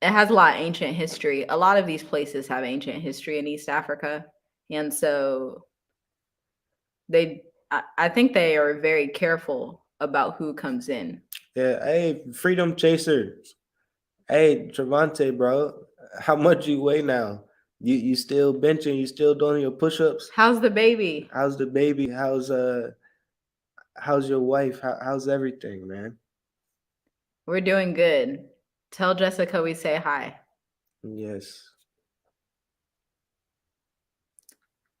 A: has a lot of ancient history. A lot of these places have ancient history in East Africa. And so I think they are very careful about who comes in.
B: Yeah, hey, freedom chasers. Hey, Travante, bro, how much you weigh now? You still benching? You still doing your push-ups?
A: How's the baby?
B: How's the baby? How's your wife? How's everything, man?
A: We're doing good. Tell Jessica we say hi.
B: Yes.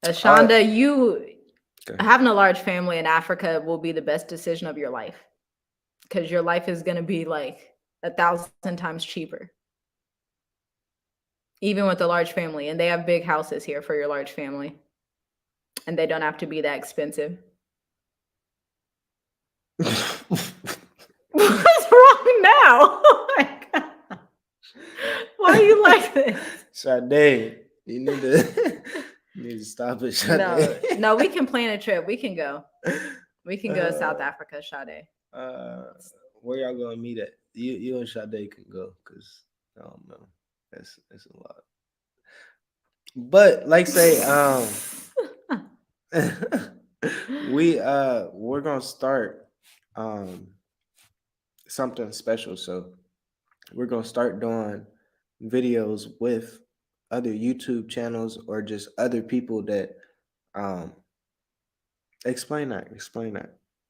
A: Shonda, you
B: Go ahead.
A: having a large family in Africa will be the best decision of your life because your life is going to be like 1,000 times cheaper, even with a large family. And they have big houses here for your large family, and they don't have to be that expensive. What's wrong now? Oh my God. Why are you like this?
B: Sade, you need to you need to stop it, Sade.
A: No, we can plan a trip. We can go. We can go to South Africa, Sade.
B: Where y'all gonna meet at? You and Sade can go because I don't know. That's a lot. But like say, we're gonna start something special. So we're gonna start doing videos with other YouTube channels or just other people that um explain that.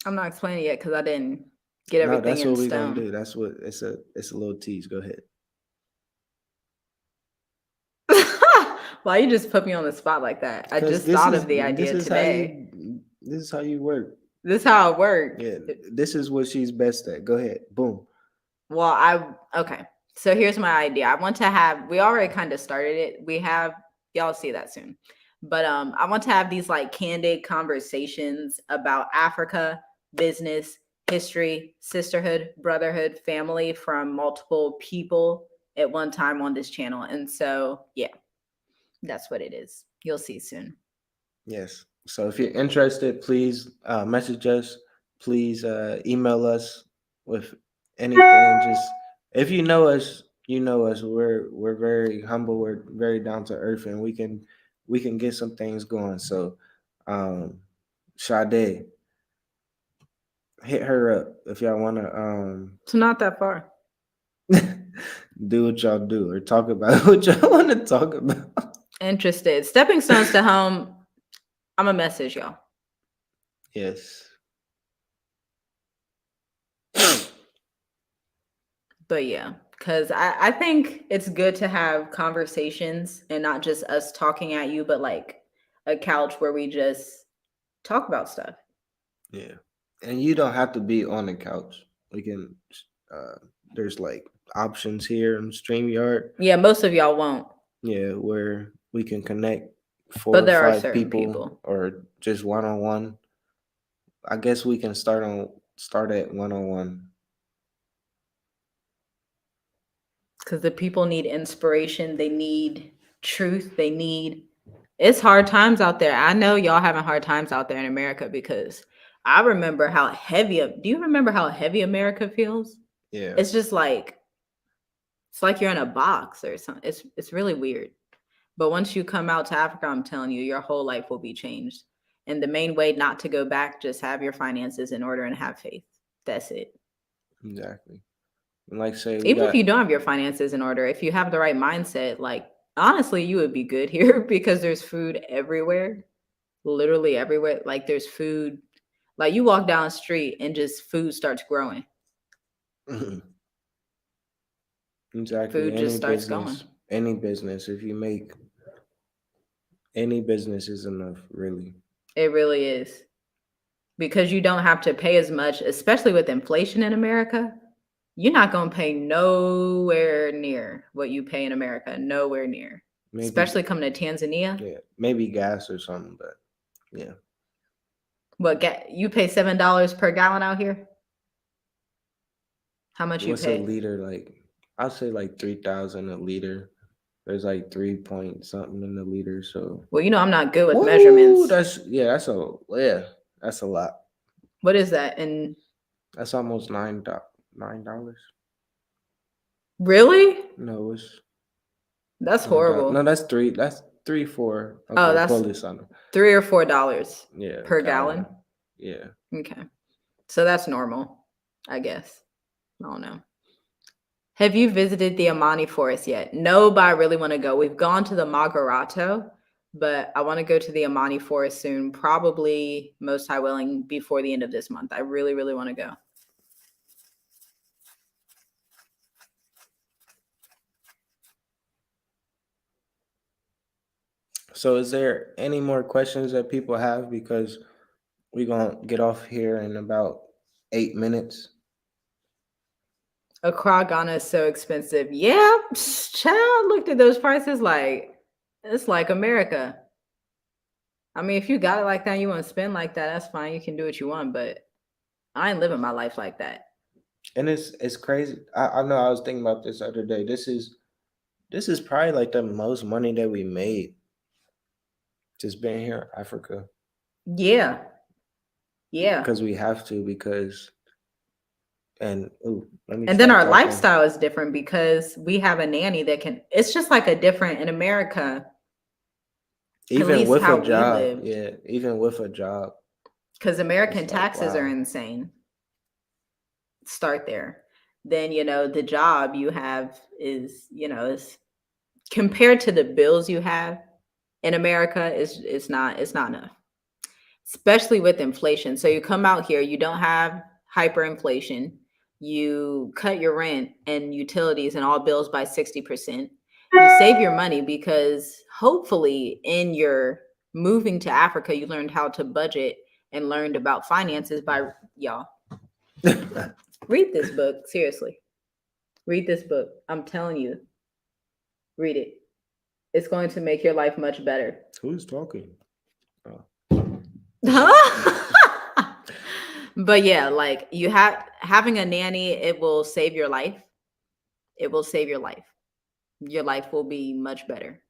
A: I'm not explaining it because I didn't get
B: No,
A: everything
B: that's
A: in
B: what we're gonna
A: stone.
B: do. That's what it's a little tease. Go ahead.
A: Why you just put me on the spot like that? I
B: Because
A: just thought of the idea today.
B: this is how you work.
A: This is how it worked.
B: Yeah, this is what she's best at. Go ahead. Boom.
A: Well, okay. So here's my idea. I want to have, we already kind of started it. We have, y'all see that soon. But I want to have these like candid conversations about Africa, business, history, sisterhood, brotherhood, family from multiple people at one time on this channel. And so, yeah, that's what it is. You'll see soon.
B: Yes. So if you're interested, please message us. Please email us with anything. Just if you know us, you know us. We're very humble. We're very down to earth, and we can get some things going. So, Sade, hit her up if y'all want to
A: It's not that far.
B: do what y'all do or talk about what y'all want to talk about.
A: Interested. Stepping stones to home. I'm a message y'all.
B: Yes.
A: But yeah, because I think it's good to have conversations and not just us talking at you, but like a couch where we just talk about stuff.
B: Yeah. And you don't have to be on the couch. We can there's like options here in StreamYard.
A: Yeah, most of y'all won't,
B: Yeah, where we can connect four
A: but
B: or
A: there are
B: five
A: certain
B: people or just one on one. I guess we can start at one on one.
A: because the people need inspiration. They need truth. It's hard times out there. I know y'all having hard times out there in America because I remember do you remember how heavy America feels?
B: Yeah.
A: It's just like It's like you're in a box or something. It's really weird. But once you come out to Africa, I'm telling you, your whole life will be changed. And the main way not to go back, just have your finances in order and have faith. That's it.
B: Exactly. And like say we
A: Even if
B: got
A: you don't have your finances in order, if you have the right mindset, like honestly, you would be good here because there's food everywhere, literally everywhere. Like there's food, like you walk down the street and just food starts growing.
B: exactly
A: Food just starts going.
B: any business, if you make any business is enough, really.
A: It really is. Because you don't have to pay as much, especially with inflation in America. You're not going to pay nowhere near what you pay in America. Nowhere near.
B: Maybe
A: Especially coming to Tanzania.
B: yeah, maybe gas or something, but yeah.
A: What you pay $7 per gallon out here? How much you
B: What's a
A: pay?
B: liter like? I'd say like 3,000 a liter. There's like 3 point something in the liter, so
A: Well, you know I'm not good with
B: woo,
A: measurements.
B: that's a lot.
A: What is that? And
B: That's almost $9.
A: really?
B: No, it's
A: That's
B: $9. No,
A: horrible.
B: that's three. That's 3, 4.
A: Oh,
B: Okay,
A: that's
B: pull this on.
A: $3 or $4
B: Yeah,
A: per gallon.
B: Yeah.
A: Okay. So that's normal, I guess. I don't know. Have you visited the Amani Forest yet? No, but I really want to go. We've gone to the Magarato, but I want to go to the Amani Forest soon, probably most high willing before the end of this month. I really, really want to go.
B: So, is there any more questions that people have? Because we're gonna get off here in about 8 minutes.
A: Accra, Ghana is so expensive. Yeah, child, looked at those prices like it's like America. I mean, if you got it like that, you want to spend like that, that's fine. You can do what you want, but I ain't living my life like that.
B: And it's crazy. I know I was thinking about this the other day. This is probably like the most money that we made just being here in Africa.
A: Yeah. Yeah.
B: Because we have to, because and let me
A: And then
B: stop
A: our
B: talking.
A: lifestyle is different because we have a nanny that can, it's just like a different in America.
B: Even
A: at least
B: with
A: how
B: a
A: we
B: job,
A: lived.
B: yeah, even with a job.
A: Because American
B: It's like,
A: taxes are
B: wow.
A: insane. Start there. Then, the job you have is, is compared to the bills you have in America, it's not enough. Especially with inflation. So you come out here, you don't have hyperinflation. You cut your rent and utilities and all bills by 60%. You save your money because hopefully in your moving to Africa, you learned how to budget and learned about finances by y'all. Read this book. Seriously. Read this book. I'm telling you. Read it. It's going to make your life much better.
B: Who's talking?
A: Huh? But yeah, like having a nanny, it will save your life. It will save your life. Your life will be much better.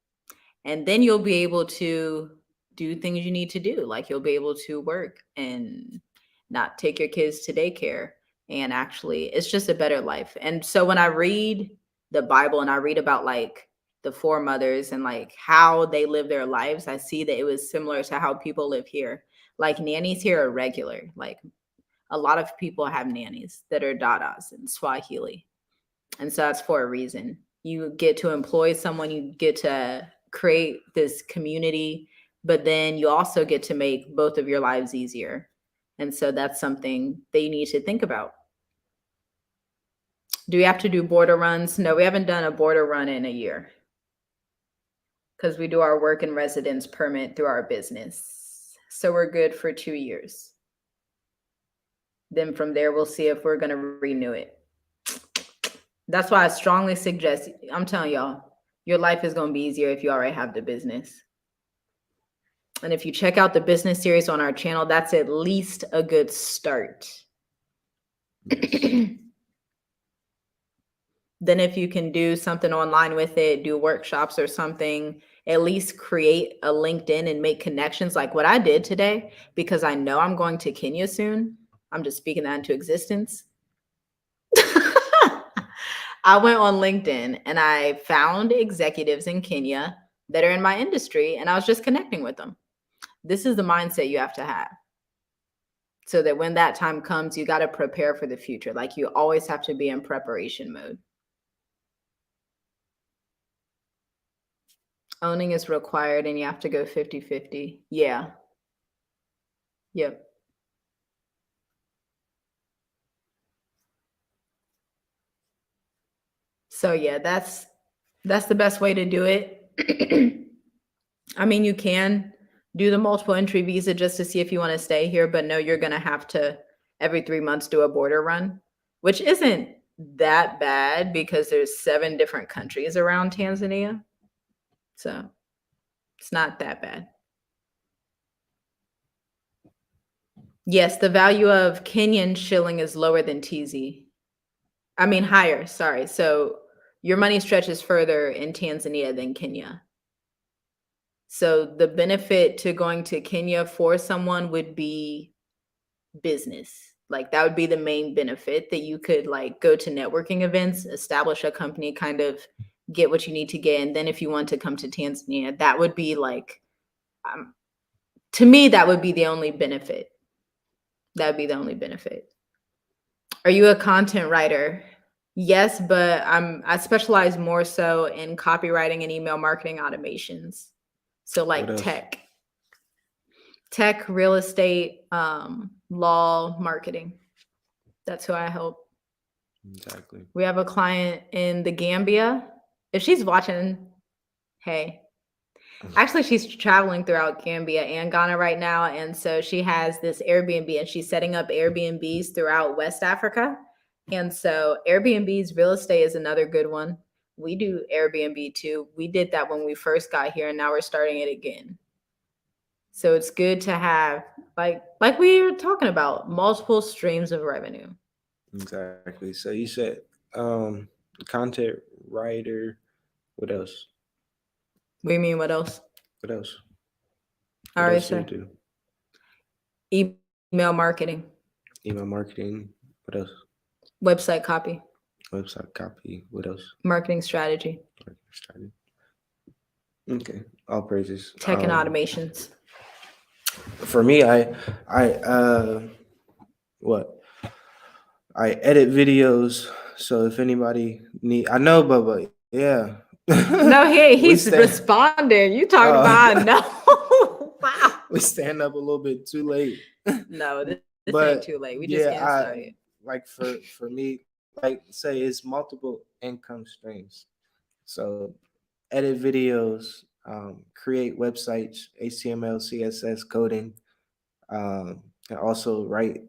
A: And then you'll be able to do things you need to do. Like you'll be able to work and not take your kids to daycare. And actually, it's just a better life. And so when I read the Bible and I read about like the foremothers and like how they live their lives, I see that it was similar to how people live here. Like nannies here are regular. Like a lot of people have nannies that are dadas in Swahili. And so that's for a reason. You get to employ someone, you get to create this community, but then you also get to make both of your lives easier. And so that's something that you need to think about. Do we have to do border runs? No, we haven't done a border run in a year because we do our work and residence permit through our business. So we're good for 2 years. Then from there, we'll see if we're going to renew it. That's why I strongly suggest, I'm telling y'all, your life is going to be easier if you already have the business. And if you check out the business series on our channel, that's at least a good start. Then if you can do something online with it, do workshops or something, at least create a LinkedIn and make connections like what I did today, because I know I'm going to Kenya soon. I'm just speaking that into existence. I went on LinkedIn and I found executives in Kenya that are in my industry, and I was just connecting with them. This is the mindset you have to have, so that when that time comes, you got to prepare for the future. Like, you always have to be in preparation mode. Owning is required and you have to go 50-50. Yeah. Yep. So yeah, that's the best way to do it. I mean, you can do the multiple entry visa just to see if you want to stay here, but no, you're going to have to every 3 months do a border run, which isn't that bad because there's 7 different countries around Tanzania. So it's not that bad. Yes, the value of Kenyan shilling is lower than TZ. I mean, higher, sorry. So your money stretches further in Tanzania than Kenya. So the benefit to going to Kenya for someone would be business. Like, that would be the main benefit, that you could like go to networking events, establish a company, kind of get what you need to get. And then if you want to come to Tanzania, that would be like, to me, that would be the only benefit. That would be the only benefit. Are you a content writer? Yes, but I specialize more so in copywriting and email marketing automations. So like tech, real estate, law, marketing. That's who I help.
B: Exactly.
A: We have a client in the Gambia. If she's watching, hey. Actually, she's traveling throughout Gambia and Ghana right now. And so she has this Airbnb, and she's setting up Airbnbs throughout West Africa. And so Airbnb's real estate is another good one. We do Airbnb too. We did that when we first got here, and now we're starting it again. So it's good to have, like we were talking about, multiple streams of revenue.
B: Exactly. So you said content writer. What else?
A: What do you mean, what else?
B: What else?
A: All
B: What
A: right,
B: else do you
A: sir.
B: do?
A: Email marketing,
B: Email marketing. What else?
A: website copy,
B: Website copy. What else?
A: marketing strategy,
B: Marketing strategy. Okay. All praises.
A: tech and automations.
B: For me, I what? I edit videos. So if anybody need, I know, but yeah.
A: No, he's responding. You talking about no? Wow.
B: We stand up a little bit too late.
A: No, this
B: But
A: ain't too late. We just getting started.
B: Like for me, like say it's multiple income streams. So edit videos, create websites, HTML, CSS coding, and also write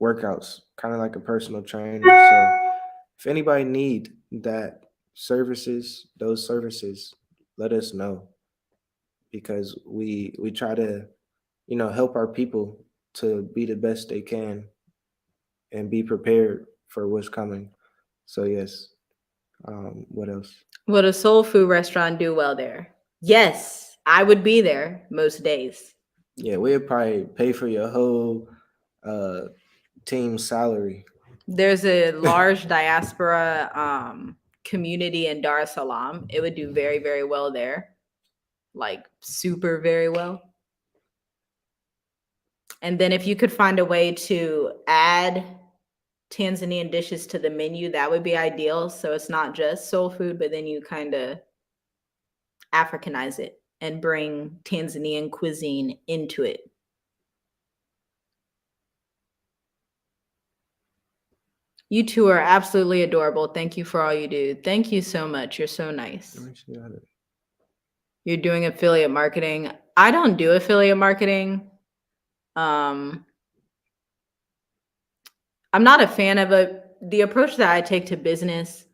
B: workouts, kind of like a personal trainer. So if anybody need those services, let us know, because we try to, help our people to be the best they can and be prepared for what's coming. So yes. What else?
A: Would a soul food restaurant do well there? Yes, I would be there most days.
B: Yeah, we'd probably pay for your whole team salary.
A: There's a large diaspora community in Dar es Salaam. It would do very, very well there. Like, super very well. And then if you could find a way to add Tanzanian dishes to the menu, that would be ideal. So it's not just soul food, but then you kind of Africanize it and bring Tanzanian cuisine into it. You two are absolutely adorable. Thank you for all you do. Thank you so much. You're so nice. You're doing affiliate marketing. I don't do affiliate marketing. I'm not a fan of the approach that I take to business.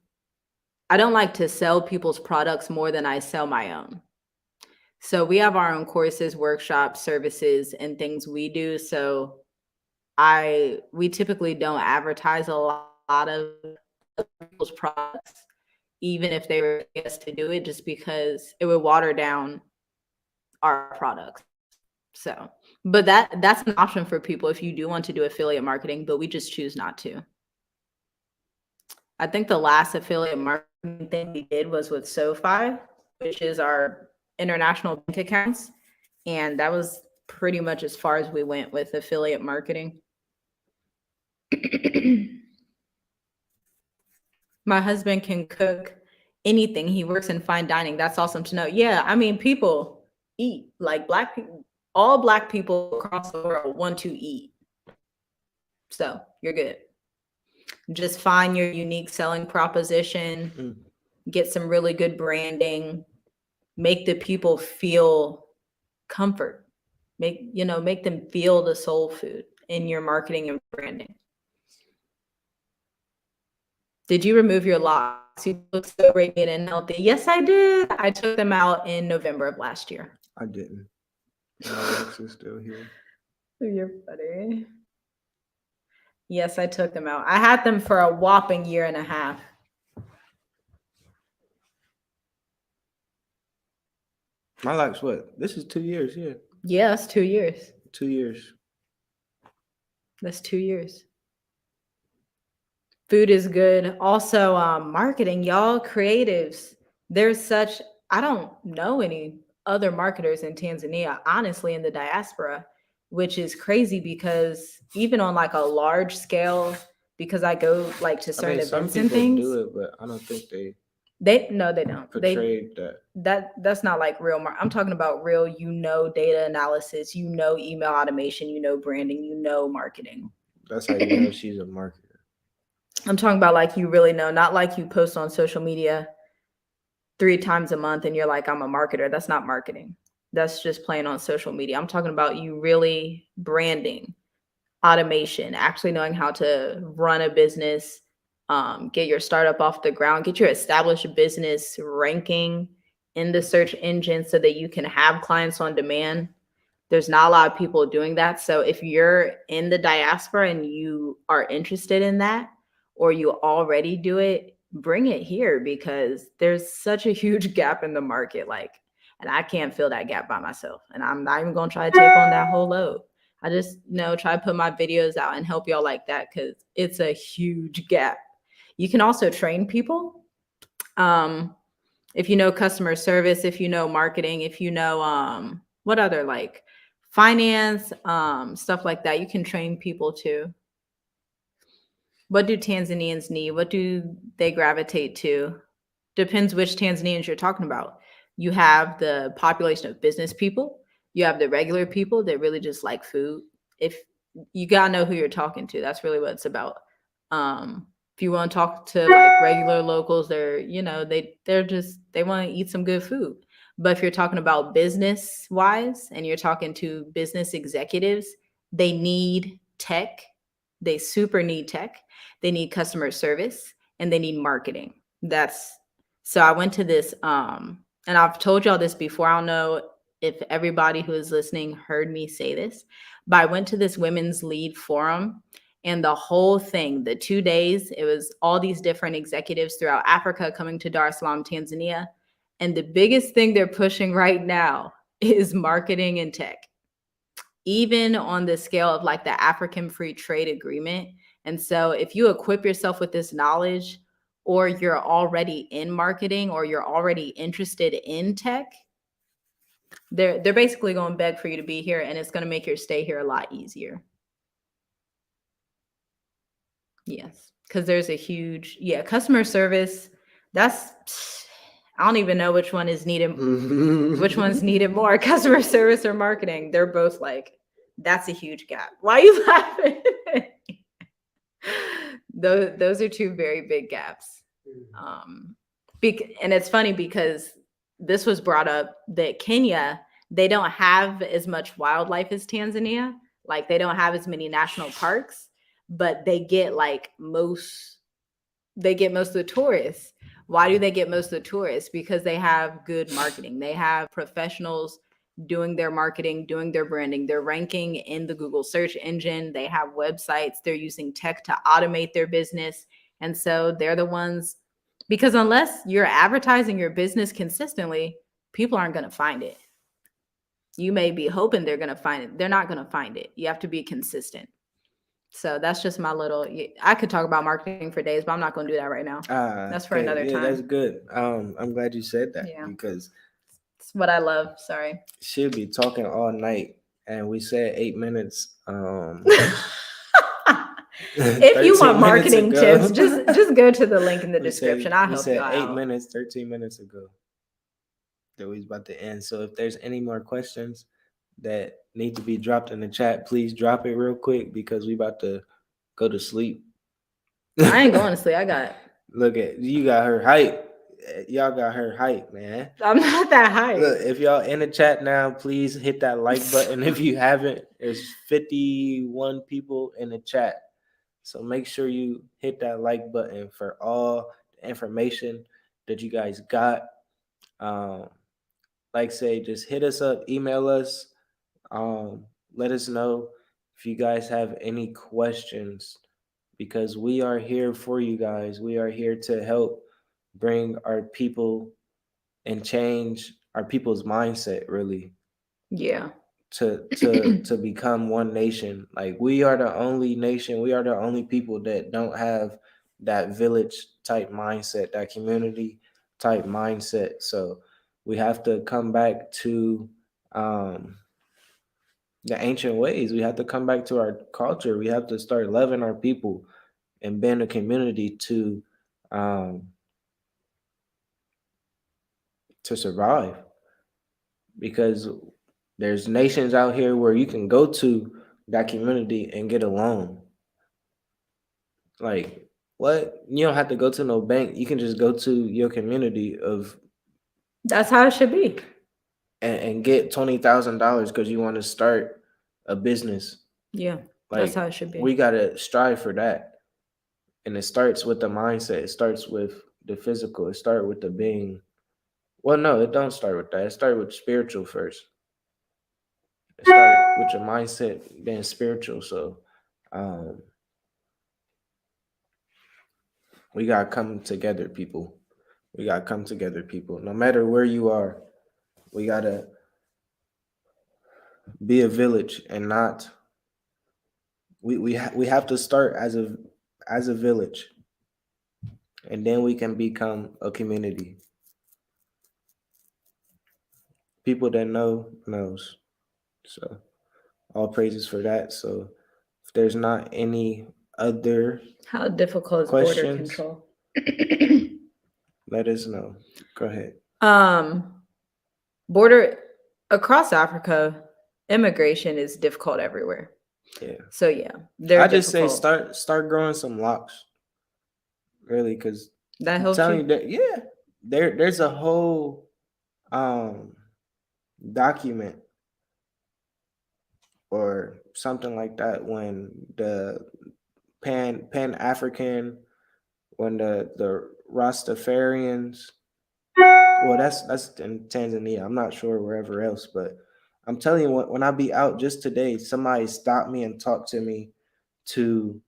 A: I don't like to sell people's products more than I sell my own. So we have our own courses, workshops, services, and things we do. So we typically don't advertise a lot of people's products, even if they were asked to do it, just because it would water down our products. So, but that's an option for people if you do want to do affiliate marketing, but we just choose not to. I think the last affiliate marketing thing we did was with SoFi, which is our international bank accounts. And that was pretty much as far as we went with affiliate marketing. My husband can cook anything. He works in fine dining. That's awesome to know. Yeah, I mean, people eat. Like Black people, all Black people across the world want to eat. So you're good. Just find your unique selling proposition, get some really good branding, make the people feel comfort. Make them feel the soul food in your marketing and branding. Did you remove your locks? You look so radiant and healthy. Yes, I did. I took them out in November of last year.
B: I didn't. My locks are still here.
A: You're funny. Yes, I took them out. I had them for a whopping year and a half.
B: My locks, what? This is 2 years, yeah.
A: Yeah, that's 2 years.
B: 2 years.
A: That's 2 years. Food is good. Also, marketing, y'all, creatives. I don't know any other marketers in Tanzania, honestly, in the diaspora, which is crazy because even on like a large scale, because I go like to certain
B: some
A: events and
B: people
A: things.
B: do it, but I don't think they
A: don't.
B: portrayed
A: That's not like real. I'm talking about real, data analysis, email automation, branding, marketing.
B: That's how you know she's a marketer.
A: I'm talking about like you really know, not like you post on social media 3 times a month and you're like, I'm a marketer. That's not marketing. That's just playing on social media. I'm talking about you really branding, automation, actually knowing how to run a business, get your startup off the ground, get your established business ranking in the search engine so that you can have clients on demand. There's not a lot of people doing that. So if you're in the diaspora and you are interested in that, or you already do it, bring it here because there's such a huge gap in the market. And I can't fill that gap by myself. And I'm not even going to try to take on that whole load. I just try to put my videos out and help y'all like that because it's a huge gap. You can also train people. If you know customer service, if you know marketing, if you know what other like finance, stuff like that, you can train people too. What do Tanzanians need? What do they gravitate to? Depends which Tanzanians you're talking about. You have the population of business people. You have the regular people that really just like food. If you gotta know who you're talking to, that's really what it's about. If you want to talk to like regular locals, they're they want to eat some good food. But if you're talking about business wise and you're talking to business executives, they need tech. They super need tech. They need customer service and they need marketing. So I went to this, and I've told y'all this before. I don't know if everybody who is listening heard me say this, but I went to this women's lead forum and the whole thing, the 2 days, it was all these different executives throughout Africa coming to Dar es Salaam, Tanzania. And the biggest thing they're pushing right now is marketing and tech, even on the scale of like the African Free Trade Agreement. And so if you equip yourself with this knowledge, or you're already in marketing, or you're already interested in tech, they're basically going to beg for you to be here, and it's going to make your stay here a lot easier. Yes, because there's a huge, customer service. I don't even know which one is needed. Which one's needed more, customer service or marketing? They're both like, that's a huge gap. Why are you laughing? Those are two very big gaps. And it's funny because this was brought up that Kenya, they don't have as much wildlife as Tanzania. Like they don't have as many national parks, but they get most of the tourists. Why do they get most of the tourists? Because they have good marketing. They have professionals doing their marketing, doing their branding. They're ranking in the Google search engine. They have websites. They're using tech to automate their business. And so they're the ones, because unless you're advertising your business consistently, people aren't going to find it. You may be hoping they're going to find it. They're not going to find it. You have to be consistent. So that's just my little. I could talk about marketing for days, but I'm not going to do that right now. That's for
B: Okay,
A: another
B: yeah, that's
A: time.
B: good. I'm glad you said that
A: Yeah,
B: because
A: it's what I love. Sorry.
B: she'll be talking all night, and we said 8 minutes.
A: If you want
B: 13 minutes
A: marketing tips,
B: ago.
A: just go to the link in the
B: we said
A: description. I'll
B: we
A: help you
B: said eight
A: out.
B: minutes, 13 minutes ago that we was about to end. So if there's any more questions that need to be dropped in the chat, please drop it real quick because we about to go to sleep.
A: I ain't going to sleep. I got.
B: Look at you got her hype. Y'all got her hype, man.
A: I'm not that high.
B: Look, if y'all in the chat now, please hit that like button. If you haven't, there's 51 people in the chat. So make sure you hit that like button for all the information that you guys got. Um, like say, just hit us up, email us, let us know if you guys have any questions because we are here for you guys. We are here to help bring our people and change our people's mindset really
A: Yeah.
B: to become one nation. Like we are the only nation, we are the only people that don't have that village type mindset, that community type mindset. So we have to come back to um the ancient ways. We have to come back to our culture. We have to start loving our people and being a community um to survive because there's nations out here where you can go to that community and get a loan. Like what? You don't have to go to no bank. You can just go to your community of
A: That's how it should be.
B: and get $20,000 because you want to start a business.
A: Yeah. That's
B: Like
A: how it should be.
B: we gotta strive for that. And it starts with the mindset. It starts with the physical. It starts with the being. Well, no, it don't start with that. It starts with spiritual first. It starts with your mindset being spiritual. So um, we gotta come together, people. We gotta come together, people. No matter where you are, we gotta be a village and not. We have to start as a village, and then we can become a community. People that know knows. So all praises for that. So if there's not any other
A: How difficult is border
B: questions,
A: control?
B: let us know. Go ahead.
A: um, border across Africa, immigration is difficult everywhere.
B: Yeah.
A: So yeah, they're
B: I just say
A: difficult.
B: start growing some locks. Really, because
A: That
B: I'm
A: helps
B: telling
A: you.
B: you that yeah, there's a whole um document or something like that when the Pan African when the Rastafarians. Well, that's in Tanzania. I'm not sure wherever else, but I'm telling you, when I be out just today, somebody stopped me and talked to me to,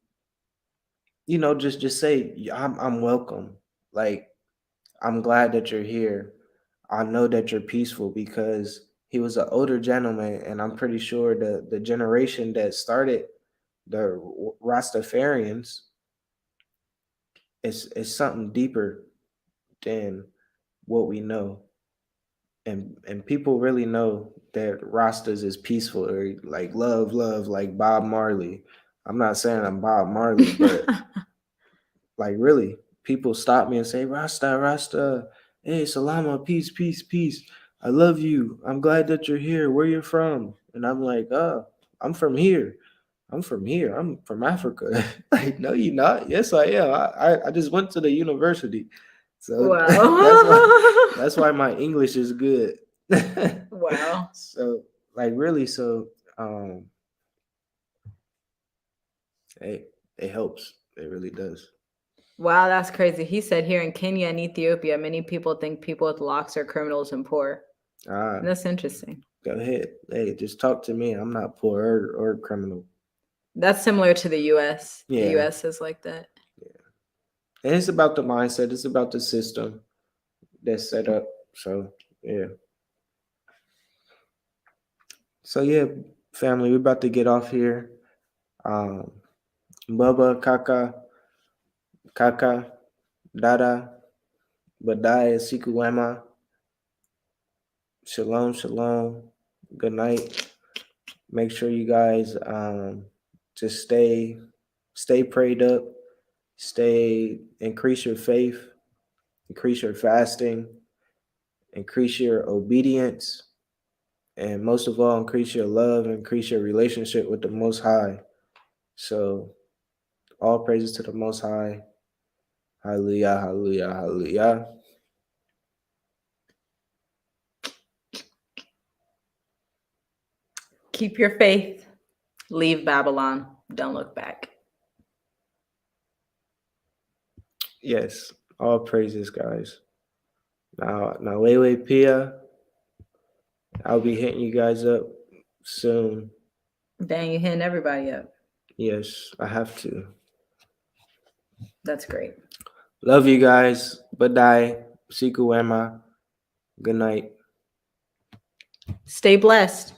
B: just say I'm welcome. Like I'm glad that you're here. I know that you're peaceful because he was an older gentleman, and I'm pretty sure the generation that started the Rastafarians is something deeper than what we know. And people really know that Rastas is peaceful or like love like Bob Marley. I'm not saying I'm Bob Marley, but like really, people stop me and say Rasta, hey Salama, peace. I love you. I'm glad that you're here. Where you from? And I'm like, oh, I'm from here. I'm from here. I'm from Africa. Like, no, you're not. Yes, I am. I just went to the university, so that's why
A: Wow.
B: that's why my English is good.
A: Wow.
B: So like really, so um, it helps. It really does.
A: Wow, that's crazy. He said here in Kenya and Ethiopia, many people think people with locks are criminals and poor.
B: Ah,
A: That's interesting.
B: go ahead. Hey, just talk to me. I'm not poor or criminal.
A: That's similar to the US. The
B: Yeah,
A: US is like that.
B: and it's about the mindset. It's about the system that's set up. So yeah. So yeah, family, we're about to get off here. Um, Baba, Kaka, Kaka, Dada, Badai, Siku Wema. Shalom, shalom. Good night. Make sure you guys just stay prayed up, increase your faith, increase your fasting, increase your obedience, and most of all, increase your love, increase your relationship with the Most High. So, all praises to the Most High. Hallelujah, hallelujah, hallelujah.
A: Keep your faith. Leave Babylon. Don't look back.
B: Yes, all praises, guys. Now, wait, Pia. I'll be hitting you guys up soon.
A: Dang, you're hitting everybody up.
B: Yes, I have to.
A: That's great.
B: Love you guys. Badai. Siku Wema. Good night.
A: Stay blessed.